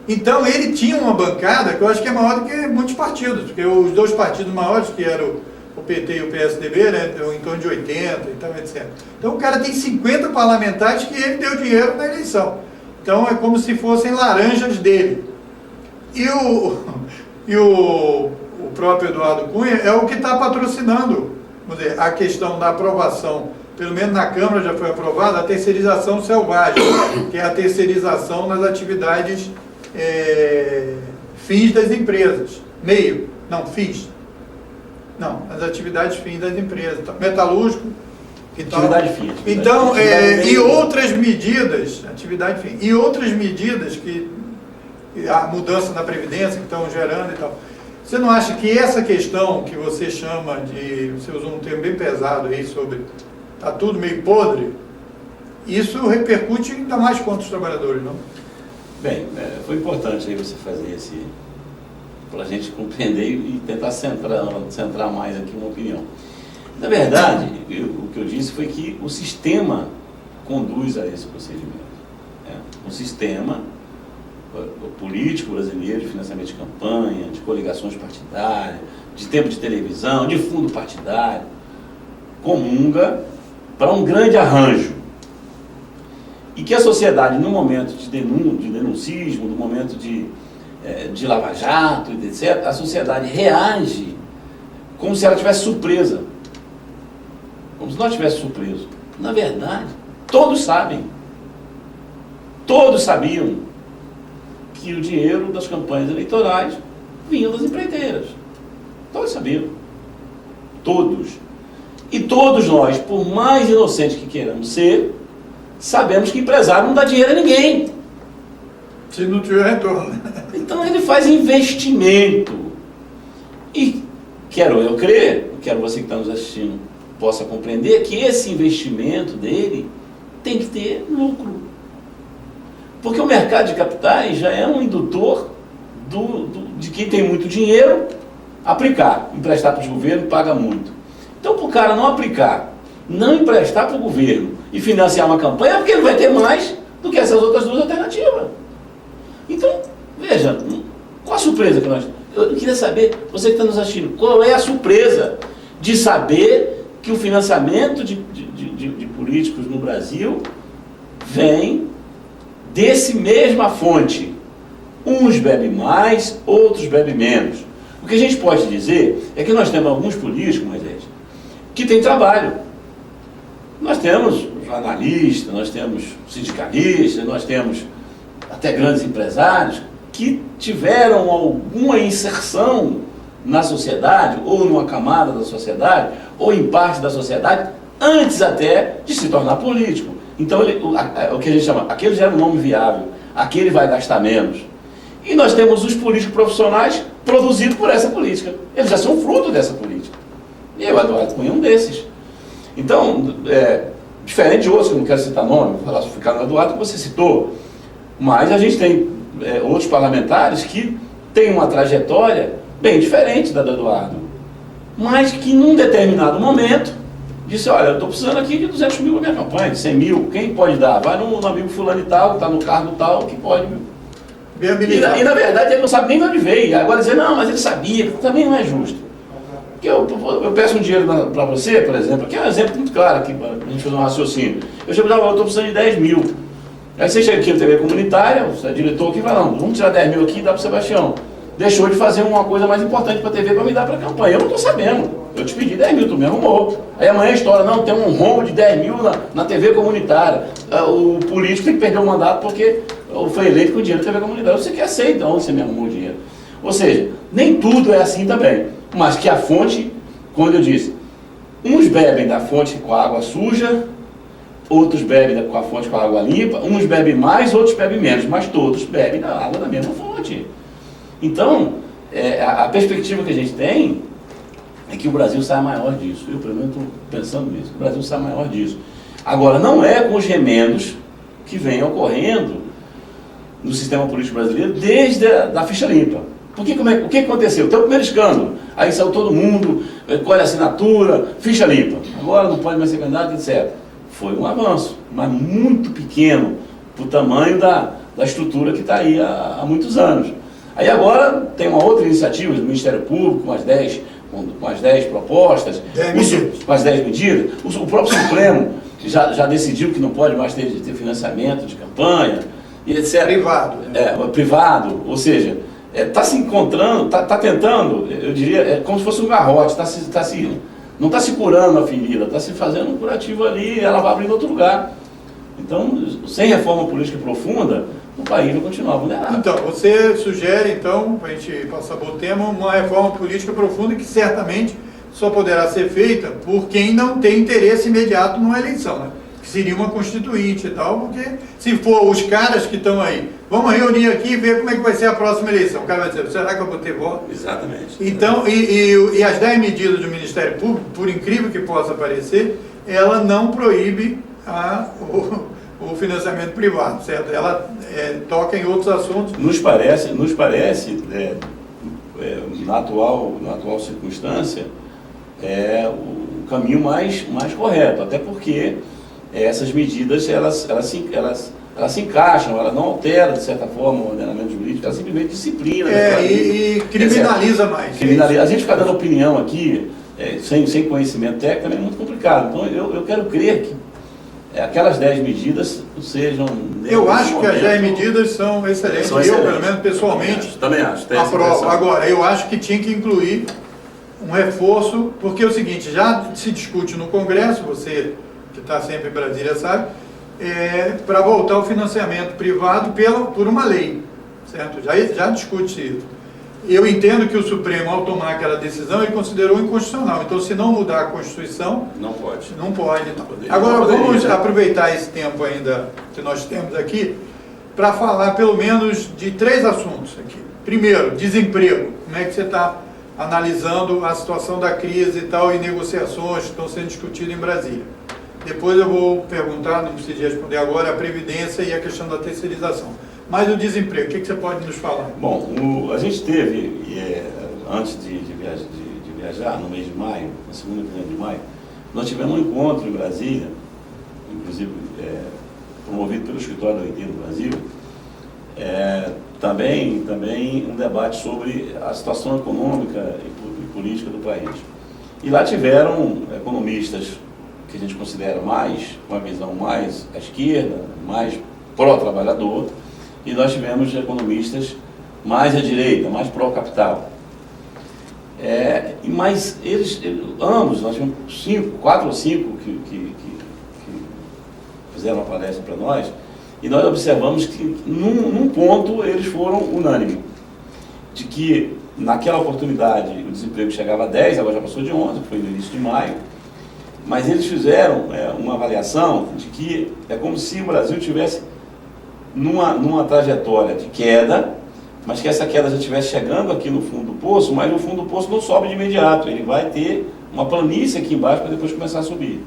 Então ele tinha uma bancada que eu acho que é maior do que muitos partidos, porque os dois partidos maiores, que eram o PT e o PSDB, né, em torno de 80 e tal, etc. Então o cara tem 50 parlamentares que ele deu dinheiro na eleição. Então é como se fossem laranjas dele. E o próprio Eduardo Cunha é o que está patrocinando, vamos dizer, a questão da aprovação, pelo menos na Câmara já foi aprovada, a terceirização selvagem, que é a terceirização nas atividades fins das empresas. As atividades fins das empresas. Metalúrgico e tal. Atividade fim. Então, e outras medidas, atividade fim, e outras medidas que a mudança na Previdência que estão gerando e tal. Você não acha que essa questão que você chama de, você usou um termo bem pesado aí sobre, está tudo meio podre, isso repercute ainda mais contra os trabalhadores, não? Bem, foi importante aí você fazer para a gente compreender e tentar centrar mais aqui uma opinião. Na verdade, o que eu disse foi que o sistema conduz a esse procedimento. O sistema político brasileiro de financiamento de campanha, de coligações partidárias, de tempo de televisão, de fundo partidário, comunga para um grande arranjo. E que a sociedade, no momento de denuncismo, no momento de lava-jato, etc., a sociedade reage como se ela estivesse surpresa. Como se nós estivéssemos surpresos. Na verdade, todos sabem. Todos sabiam que o dinheiro das campanhas eleitorais vinha das empreiteiras. Todos sabiam. Todos. E todos nós, por mais inocentes que queiramos ser, sabemos que empresário não dá dinheiro a ninguém. Se não tiver retorno. Então ele faz investimento. E quero eu crer, quero você que está nos assistindo possa compreender que esse investimento dele tem que ter lucro. Porque o mercado de capitais já é um indutor de quem tem muito dinheiro aplicar. Emprestar para os governos paga muito. Então, para o cara não aplicar, não emprestar para o governo e financiar uma campanha, é porque ele vai ter mais do que essas outras duas alternativas. Então, veja, qual a surpresa que nós... Eu queria saber, você que está nos assistindo, qual é a surpresa de saber que o financiamento de políticos no Brasil vem desse mesma fonte. Uns bebem mais, outros bebem menos. O que a gente pode dizer é que nós temos alguns políticos, Moisés, que têm trabalho. Nós temos jornalistas, nós temos sindicalistas, nós temos até grandes empresários que tiveram alguma inserção na sociedade, ou numa camada da sociedade, ou em parte da sociedade, antes até de se tornar político. Então, o que a gente chama, aquele já é um nome viável, aquele vai gastar menos. E nós temos os políticos profissionais produzidos por essa política. Eles já são fruto dessa política. E o Eduardo Cunha é um desses. Então, Diferente de outros, que eu não quero citar nome, vou falar, ficar no Eduardo, que você citou, mas a gente tem outros parlamentares que têm uma trajetória bem diferente da do Eduardo, mas que num determinado momento disse, olha, eu estou precisando aqui de 200 mil para minha campanha, de 100 mil, quem pode dar? Vai no amigo fulano e tal, que está no cargo tal, que pode. E na verdade ele não sabe nem de onde veio, agora dizer, não, mas ele sabia, também não é justo. Porque eu peço um dinheiro para você, por exemplo, que é um exemplo muito claro aqui, para a gente fazer um raciocínio. Eu chego e eu estou precisando de 10 mil. Aí você chega aqui na TV comunitária, você é diretor aqui e fala, não, vamos tirar 10 mil aqui e dá para o Sebastião. Deixou de fazer uma coisa mais importante para a TV para me dar para a campanha. Eu não estou sabendo. Eu te pedi 10 mil, tu me arrumou. Aí amanhã a história, não, tem um rombo de 10 mil na TV comunitária. O político tem que perder o mandato porque foi eleito com dinheiro da TV comunitária. Você que aceita onde você me arrumou o dinheiro. Ou seja, nem tudo é assim também. Mas que a fonte, quando eu disse, uns bebem da fonte com a água suja, outros bebem com a fonte com a água limpa, uns bebem mais, outros bebem menos, mas todos bebem da água da mesma fonte. Então, a perspectiva que a gente tem é que o Brasil saia maior disso. Eu, pelo menos, estou pensando nisso. O Brasil saia maior disso. Agora, não é com os remendos que vem ocorrendo no sistema político brasileiro desde a ficha limpa. Porque o que aconteceu? Tem o primeiro escândalo. Aí saiu todo mundo, colhe a assinatura, ficha limpa. Agora não pode mais ser candidato, etc. Foi um avanço, mas muito pequeno para o tamanho da estrutura que está aí há muitos anos. Aí agora tem uma outra iniciativa do Ministério Público, com as 10 propostas, com as 10 medidas. O próprio Supremo já decidiu que não pode mais ter financiamento de campanha, e etc. Privado. Privado, ou seja, está se encontrando, está tentando, eu diria, como se fosse um garrote, não está se curando a ferida, está se fazendo um curativo ali, ela vai abrindo outro lugar. Então, sem reforma política profunda, o país vai continuar vulnerável. Então, você sugere, então, para a gente passar para o tema, uma reforma política profunda que certamente só poderá ser feita por quem não tem interesse imediato numa eleição, né? Que seria uma constituinte e tal, porque se for os caras que estão aí, vamos reunir aqui e ver como é que vai ser a próxima eleição. O cara vai dizer, será que eu vou ter voto? Exatamente. Então, e as 10 medidas do Ministério Público, por incrível que possa parecer, ela não proíbe o financiamento privado, certo? Ela toca em outros assuntos. Nos parece na atual circunstância, o caminho mais correto, até porque essas medidas elas se encaixam, elas não alteram de certa forma o ordenamento jurídico, elas simplesmente disciplinam. E criminaliza mais. A gente ficar dando opinião aqui, sem conhecimento técnico, também é muito complicado. Então eu quero crer que aquelas 10 medidas sejam... Eu acho que as 10 medidas são excelentes. Eu, pelo menos, pessoalmente, também acho. Aprovo. Agora, eu acho que tinha que incluir um reforço, porque é o seguinte, já se discute no Congresso, você que está sempre em Brasília sabe, para voltar o financiamento privado por uma lei, certo? Já discute isso. Eu entendo que o Supremo, ao tomar aquela decisão, ele considerou inconstitucional. Então, se não mudar a Constituição... Não pode. Não pode. Agora, vamos aproveitar esse tempo ainda que nós temos aqui para falar, pelo menos, de 3 assuntos aqui. Primeiro, desemprego. Como é que você está analisando a situação da crise e tal, e negociações que estão sendo discutidas em Brasília? Depois eu vou perguntar, não preciso responder agora, a Previdência e a questão da terceirização. Mas o desemprego, o que você pode nos falar? Bom, a gente teve, antes de viajar, no mês de maio, na segunda quinzena de maio, nós tivemos um encontro em Brasília, inclusive promovido pelo Escritório da OIT do Brasil, também um debate sobre a situação econômica e política do país. E lá tiveram economistas que a gente considera uma visão mais à esquerda, mais pró-trabalhador, e nós tivemos economistas mais à direita, mais pró-capital. Mas ambos, nós tivemos 4 ou 5 que fizeram uma palestra para nós, e nós observamos que num ponto eles foram unânimes, de que naquela oportunidade o desemprego chegava a 10, agora já passou de 11, foi no início de maio, mas eles fizeram uma avaliação de que é como se o Brasil tivesse numa trajetória de queda, mas que essa queda já estivesse chegando aqui no fundo do poço, mas o fundo do poço não sobe de imediato, ele vai ter uma planície aqui embaixo para depois começar a subir.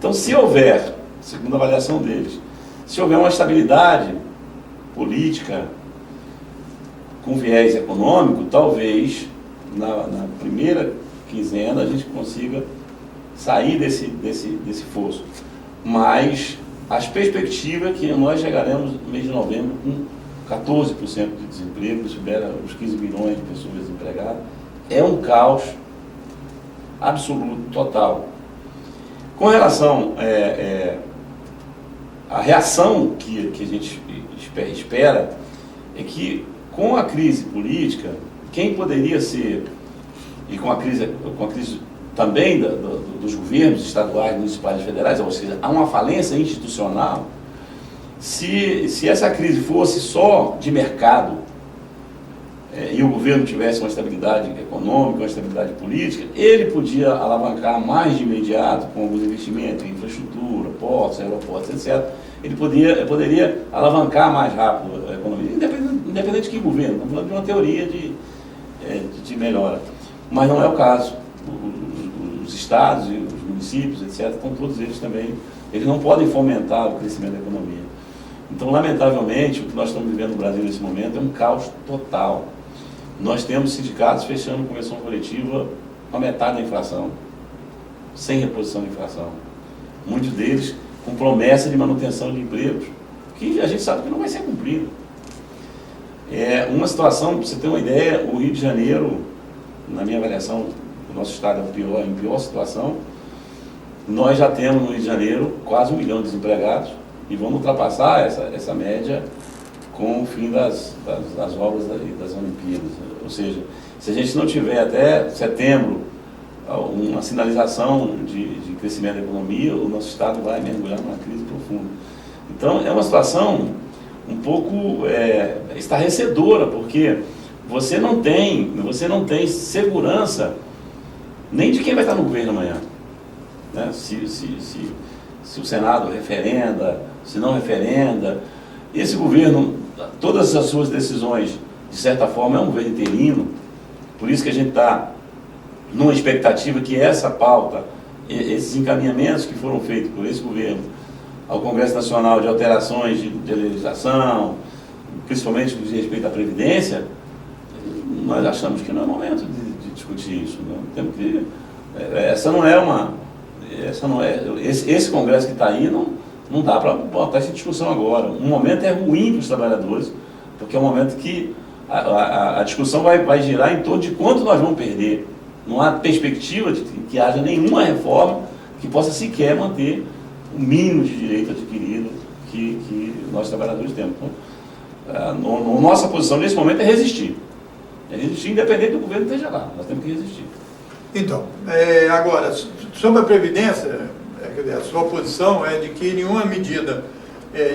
Então, se houver, segundo a avaliação deles, se houver uma estabilidade política com viés econômico, talvez na primeira quinzena a gente consiga sair desse fosso. Mas as perspectivas é que nós chegaremos no mês de novembro com 14% de desemprego, supera os 15 milhões de pessoas desempregadas. É um caos absoluto, total. Com relação à reação que a gente espera, é que com a crise política, quem poderia ser, e com a crise também dos governos estaduais, municipais e federais, ou seja, há uma falência institucional. Se essa crise fosse só de mercado e o governo tivesse uma estabilidade econômica, uma estabilidade política, ele podia alavancar mais de imediato com alguns investimentos em infraestrutura, portos, aeroportos, etc. Ele poderia alavancar mais rápido a economia, independente de que governo. Estamos falando de uma teoria de melhora. Mas não é o caso. Os estados e os municípios, etc., estão todos eles também, eles não podem fomentar o crescimento da economia. Então, lamentavelmente, o que nós estamos vivendo no Brasil nesse momento é um caos total. Nós temos sindicatos fechando convenção coletiva com a metade da inflação, sem reposição de inflação. Muitos deles com promessa de manutenção de empregos, que a gente sabe que não vai ser cumprido. É uma situação, para você ter uma ideia, o Rio de Janeiro, na minha avaliação, o nosso estado é em pior situação. Nós já temos no Rio de Janeiro quase 1 milhão de desempregados e vamos ultrapassar essa média com o fim das obras das Olimpíadas. Ou seja, se a gente não tiver até setembro uma sinalização de crescimento da economia, o nosso estado vai mergulhar numa crise profunda. Então, é uma situação um pouco estarrecedora, porque você não tem segurança nem de quem vai estar no governo amanhã. Né? Se o Senado referenda, se não referenda, esse governo, todas as suas decisões, de certa forma, é um governo interino. Por isso que a gente está numa expectativa que essa pauta, esses encaminhamentos que foram feitos por esse governo ao Congresso Nacional de alterações de legislação, principalmente no que diz respeito à Previdência, nós achamos que não é momento de discutir isso. Não? Temos que, esse Congresso que está aí não dá para botar essa discussão agora. Um momento é ruim para os trabalhadores, porque é um momento que a discussão vai girar em torno de quanto nós vamos perder. Não há perspectiva de que haja nenhuma reforma que possa sequer manter o mínimo de direito adquirido que nós trabalhadores temos. Então, nossa posição nesse momento é resistir. É resistir independente do governo esteja lá. Nós temos que resistir. Então, agora, sobre a Previdência, a sua posição é de que nenhuma medida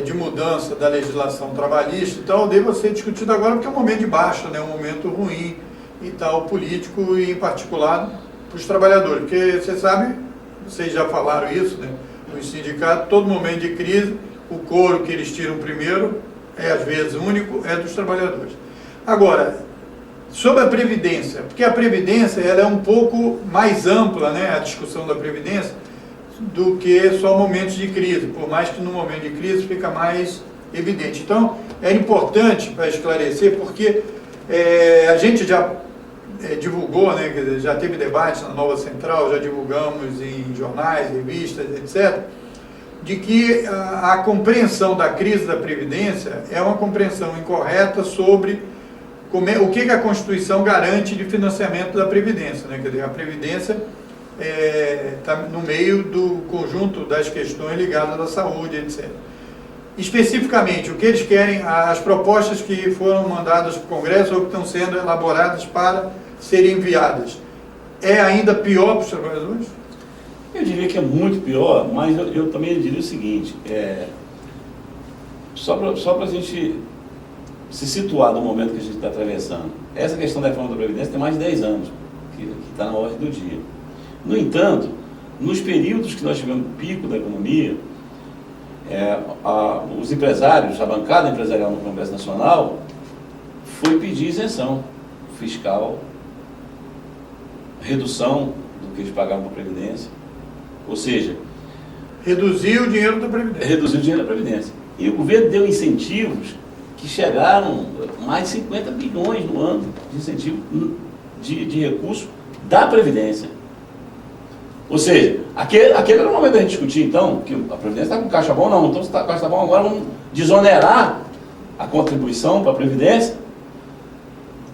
de mudança da legislação trabalhista e tal deva ser discutida agora, porque é um momento de baixa, né, um momento ruim e tal, político e em particular para os trabalhadores. Porque você sabe, vocês já falaram isso, né, nos sindicatos, todo momento de crise, o couro que eles tiram primeiro, às vezes único, é dos trabalhadores. Agora, sobre a Previdência, porque a Previdência ela é um pouco mais ampla, né, a discussão da Previdência, do que só momentos de crise, por mais que no momento de crise fica mais evidente. Então, é importante para esclarecer, porque a gente já divulgou, né, quer dizer, já teve debate na Nova Central, já divulgamos em jornais, revistas, etc., de que a compreensão da crise da Previdência é uma compreensão incorreta sobre o que a Constituição garante de financiamento da Previdência, né? Quer dizer, a Previdência está no meio do conjunto das questões ligadas à saúde, etc. Especificamente, o que eles querem, as propostas que foram mandadas para o Congresso ou que estão sendo elaboradas para serem enviadas, é ainda pior para os trabalhadores? Eu diria que é muito pior, mas eu também diria o seguinte, só para a gente se situar no momento que a gente está atravessando. Essa questão da reforma da Previdência tem mais de 10 anos, que está na ordem do dia. No entanto, nos períodos que nós tivemos o pico da economia, os empresários, a bancada empresarial no Congresso Nacional, foi pedir isenção fiscal, redução do que eles pagavam para a Previdência. Ou seja, Reduzir o dinheiro da Previdência. Reduzir o dinheiro da Previdência. E o governo deu incentivos que chegaram a mais de 50 bilhões no ano de incentivo de recursos da Previdência. Ou seja, aquele era o momento da gente discutir, então, que a Previdência está com caixa bom, não, então se está com caixa bom, agora vamos desonerar a contribuição para a Previdência,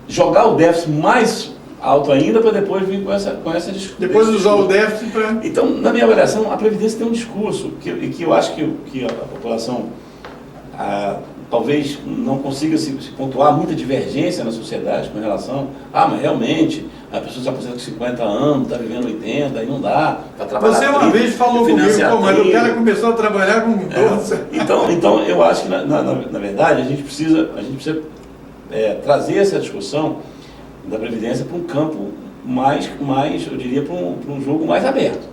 jogar o déficit mais alto ainda para depois vir com essa discussão. Depois usar o déficit para... Então, na minha avaliação, a Previdência tem um discurso que eu acho que a população talvez não consiga se pontuar muita divergência na sociedade com relação mas realmente a pessoa se aposenta com 50 anos, está vivendo 80, aí não dá para trabalhar. Você uma vez falou comigo, mas o cara começou a trabalhar com 12. Então, eu acho que, na verdade, a gente precisa trazer essa discussão da Previdência para um campo mais eu diria, para um jogo mais aberto.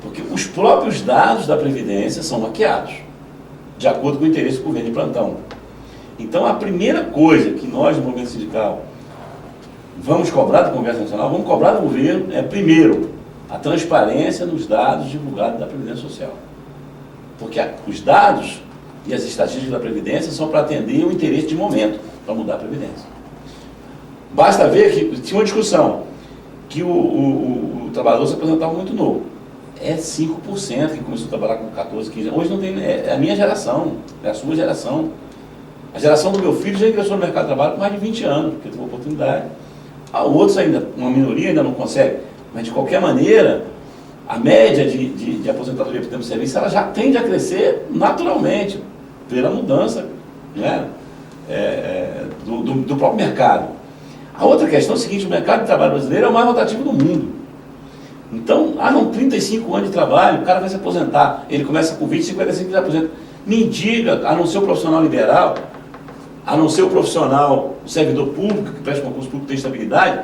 Porque os próprios dados da Previdência são maquiados, de acordo com o interesse do governo de plantão. Então, a primeira coisa que nós, do movimento sindical, vamos cobrar do Congresso Nacional, vamos cobrar do governo, primeiro, a transparência nos dados divulgados da Previdência Social. Porque os dados e as estatísticas da Previdência são para atender o interesse de momento, para mudar a Previdência. Basta ver que tinha uma discussão, que o trabalhador se aposentava muito novo. É 5% que começou a trabalhar com 14, 15 anos. Hoje não tem, é a minha geração, é a sua geração. A geração do meu filho já ingressou no mercado de trabalho com mais de 20 anos, porque teve oportunidade. Outros ainda, uma minoria ainda não consegue. Mas de qualquer maneira, a média de aposentadoria por tempo de serviço, ela já tende a crescer naturalmente, pela mudança, né, do próprio mercado. A outra questão é o seguinte: o mercado de trabalho brasileiro é o mais rotativo do mundo. Então, 35 anos de trabalho, o cara vai se aposentar, ele começa com 20, 55 e se aposenta. Me diga, a não ser o profissional liberal, a não ser o profissional, o servidor público, que presta concurso público, tem estabilidade,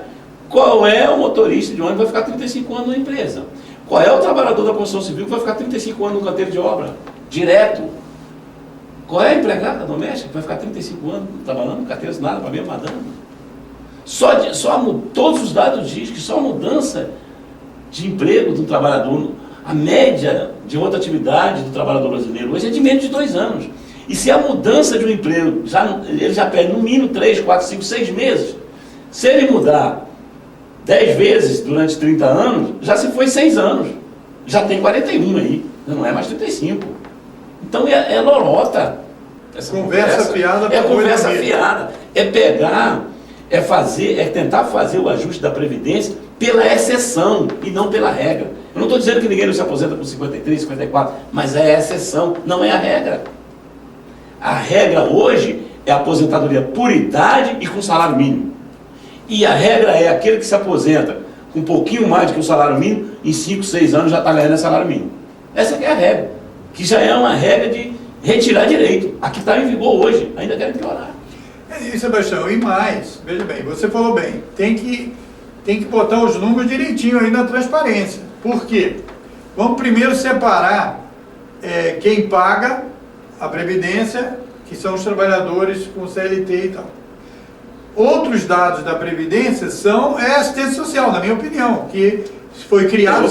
qual é o motorista de ônibus que vai ficar 35 anos na empresa? Qual é o trabalhador da construção civil que vai ficar 35 anos no canteiro de obra, direto? Qual é a empregada doméstica que vai ficar 35 anos trabalhando no canteiro assinado para a mesma madame? Todos os dados dizem que só a mudança de emprego do trabalhador, a média de outra atividade do trabalhador brasileiro hoje é de menos de 2 anos. E se a mudança de um emprego, ele já perde no mínimo 3, 4, 5, 6 meses, se ele mudar 10 vezes durante 30 anos, já se foi 6 anos. Já tem 41 aí, não é mais 35. Então é lorota. Conversa fiada. É conversa fiada. É pegar, tentar fazer o ajuste da Previdência pela exceção e não pela regra. Eu não estou dizendo que ninguém não se aposenta com 53, 54, mas é a exceção, não é a regra. A regra hoje é a aposentadoria por idade e com salário mínimo. E a regra é aquele que se aposenta com um pouquinho mais do que o salário mínimo, em 5, 6 anos já está ganhando salário mínimo. Essa que é a regra, que já é uma regra de retirar direito. A que está em vigor hoje, ainda querem piorar. E Sebastião, e mais, veja bem, você falou bem, tem que botar os números direitinho aí na transparência. Por quê? Vamos primeiro separar quem paga a Previdência, que são os trabalhadores com CLT e tal. Outros dados da Previdência são a assistência social, na minha opinião, que foi criado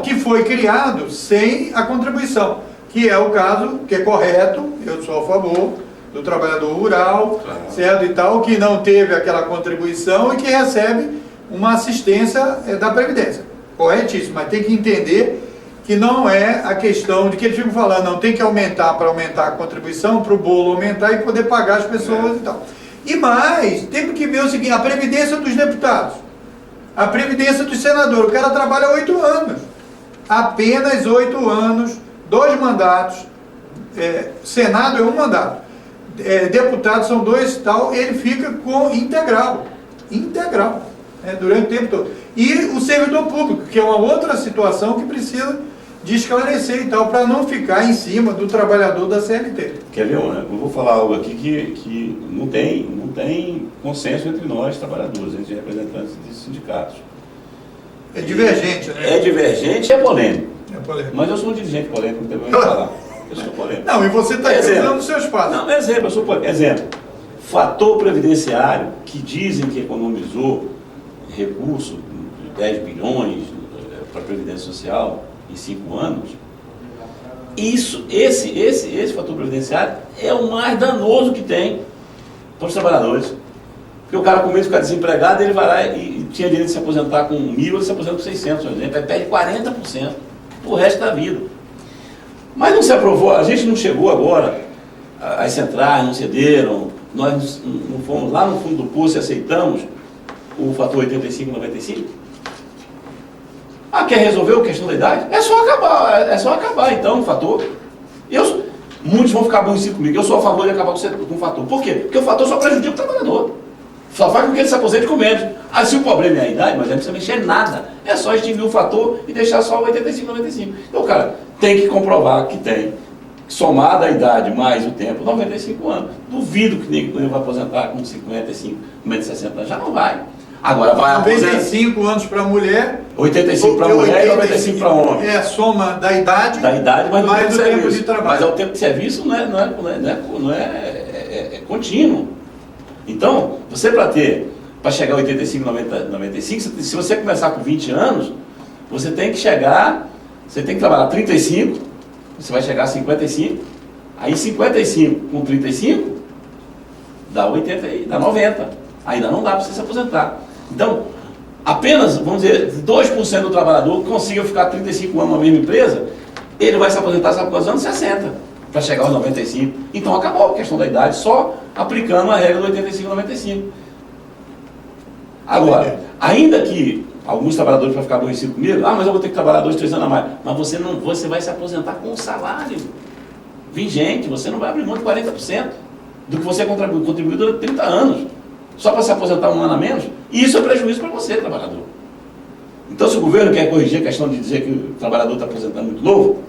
que foi criado sem a contribuição, que é o caso, que é correto, eu sou a favor do trabalhador rural, claro, certo, e tal, que não teve aquela contribuição e que recebe uma assistência da Previdência. Corretíssimo, mas tem que entender que não é a questão de que eles ficam falando, não tem que aumentar para aumentar a contribuição, para o bolo aumentar e poder pagar as pessoas e tal. E mais, tem que ver o seguinte, a Previdência dos deputados, a Previdência dos senadores, o cara trabalha 8 anos, apenas 8 anos, 2 mandatos, Senado é 1 mandato, deputados são 2 e tal, ele fica com integral, durante o tempo todo. E o servidor público, que é uma outra situação que precisa de esclarecer e tal, para não ficar em cima do trabalhador da CLT. Quer ver, eu vou falar algo aqui que não tem consenso entre nós, trabalhadores, entre representantes de sindicatos. É divergente, né? É divergente e é polêmico. É polêmico. Mas eu sou um dirigente polêmico, não tem problema de falar. Eu sou polêmico. Não, e você está usando o seu espaço. Não, eu sou polêmico. Exemplo, fator previdenciário que dizem que economizou recurso de 10 bilhões para a Previdência Social em 5 anos, Esse fator previdenciário é o mais danoso que tem para os trabalhadores. Porque o cara com medo de ficar desempregado, ele vai lá e tinha direito de se aposentar com 1.000, ele se aposenta com 600, por exemplo, aí perde 40% pro resto da vida. Mas não se aprovou, a gente não chegou agora, as centrais não cederam, nós não fomos lá no fundo do poço e aceitamos o fator 85-95. Ah, quer resolver a questão da idade? É só acabar então o fator. Muitos vão ficar bons comigo, eu sou a favor de acabar com o fator. Por quê? Porque o fator só prejudica o trabalhador. Só faz com que ele se aposente com menos. Ah, se o problema é a idade, mas não precisa mexer em nada. É só extinguir o fator e deixar só o 85-95. Então, cara, tem que comprovar que tem, somada a idade mais o tempo, 95 anos. Duvido que ninguém vai aposentar com 55, com menos de 60 anos. Já não vai. Agora vai aposentar. 95 anos para mulher. 85 para mulher e 95 para homem. É a soma da idade, mais do tempo de trabalho. Mas o tempo de serviço não é contínuo. Então, você para chegar a 85, 95, se você começar com 20 anos, você tem que trabalhar 35, você vai chegar a 55, aí 55 com 35, dá 80, dá 90, ainda não dá para você se aposentar. Então, apenas, vamos dizer, 2% do trabalhador consiga ficar 35 anos na mesma empresa, ele vai se aposentar, sabe quantos anos? 60. Para chegar aos 95. Então acabou a questão da idade, só aplicando a regra do 85-95. Agora, ainda que alguns trabalhadores vão ficar aborrecidos comigo, mas eu vou ter que trabalhar 2, 3 anos a mais. Mas você vai se aposentar com o salário vigente, você não vai abrir mão de 40% do que você contribuiu durante 30 anos, só para se aposentar um ano a menos, e isso é prejuízo para você, trabalhador. Então, se o governo quer corrigir a questão de dizer que o trabalhador está aposentando muito novo,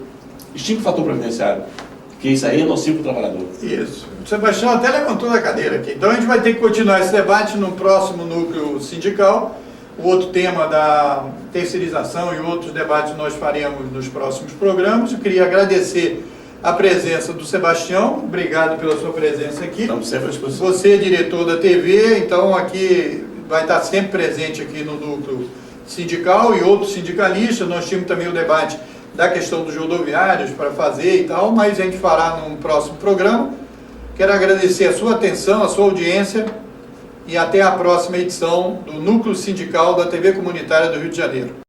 extingue o fator previdenciário. Porque isso aí é nocivo para o trabalhador. Isso. O Sebastião até levantou da cadeira aqui. Então a gente vai ter que continuar esse debate no próximo núcleo sindical. O outro tema da terceirização e outros debates nós faremos nos próximos programas. Eu queria agradecer a presença do Sebastião. Obrigado pela sua presença aqui. Estamos sempre à disposição. Você é diretor da TV, então aqui vai estar sempre presente aqui no núcleo sindical e outros sindicalistas. Nós tínhamos também o debate da questão dos rodoviários para fazer e tal, mas a gente fará num próximo programa. Quero agradecer a sua atenção, a sua audiência e até a próxima edição do Núcleo Sindical da TV Comunitária do Rio de Janeiro.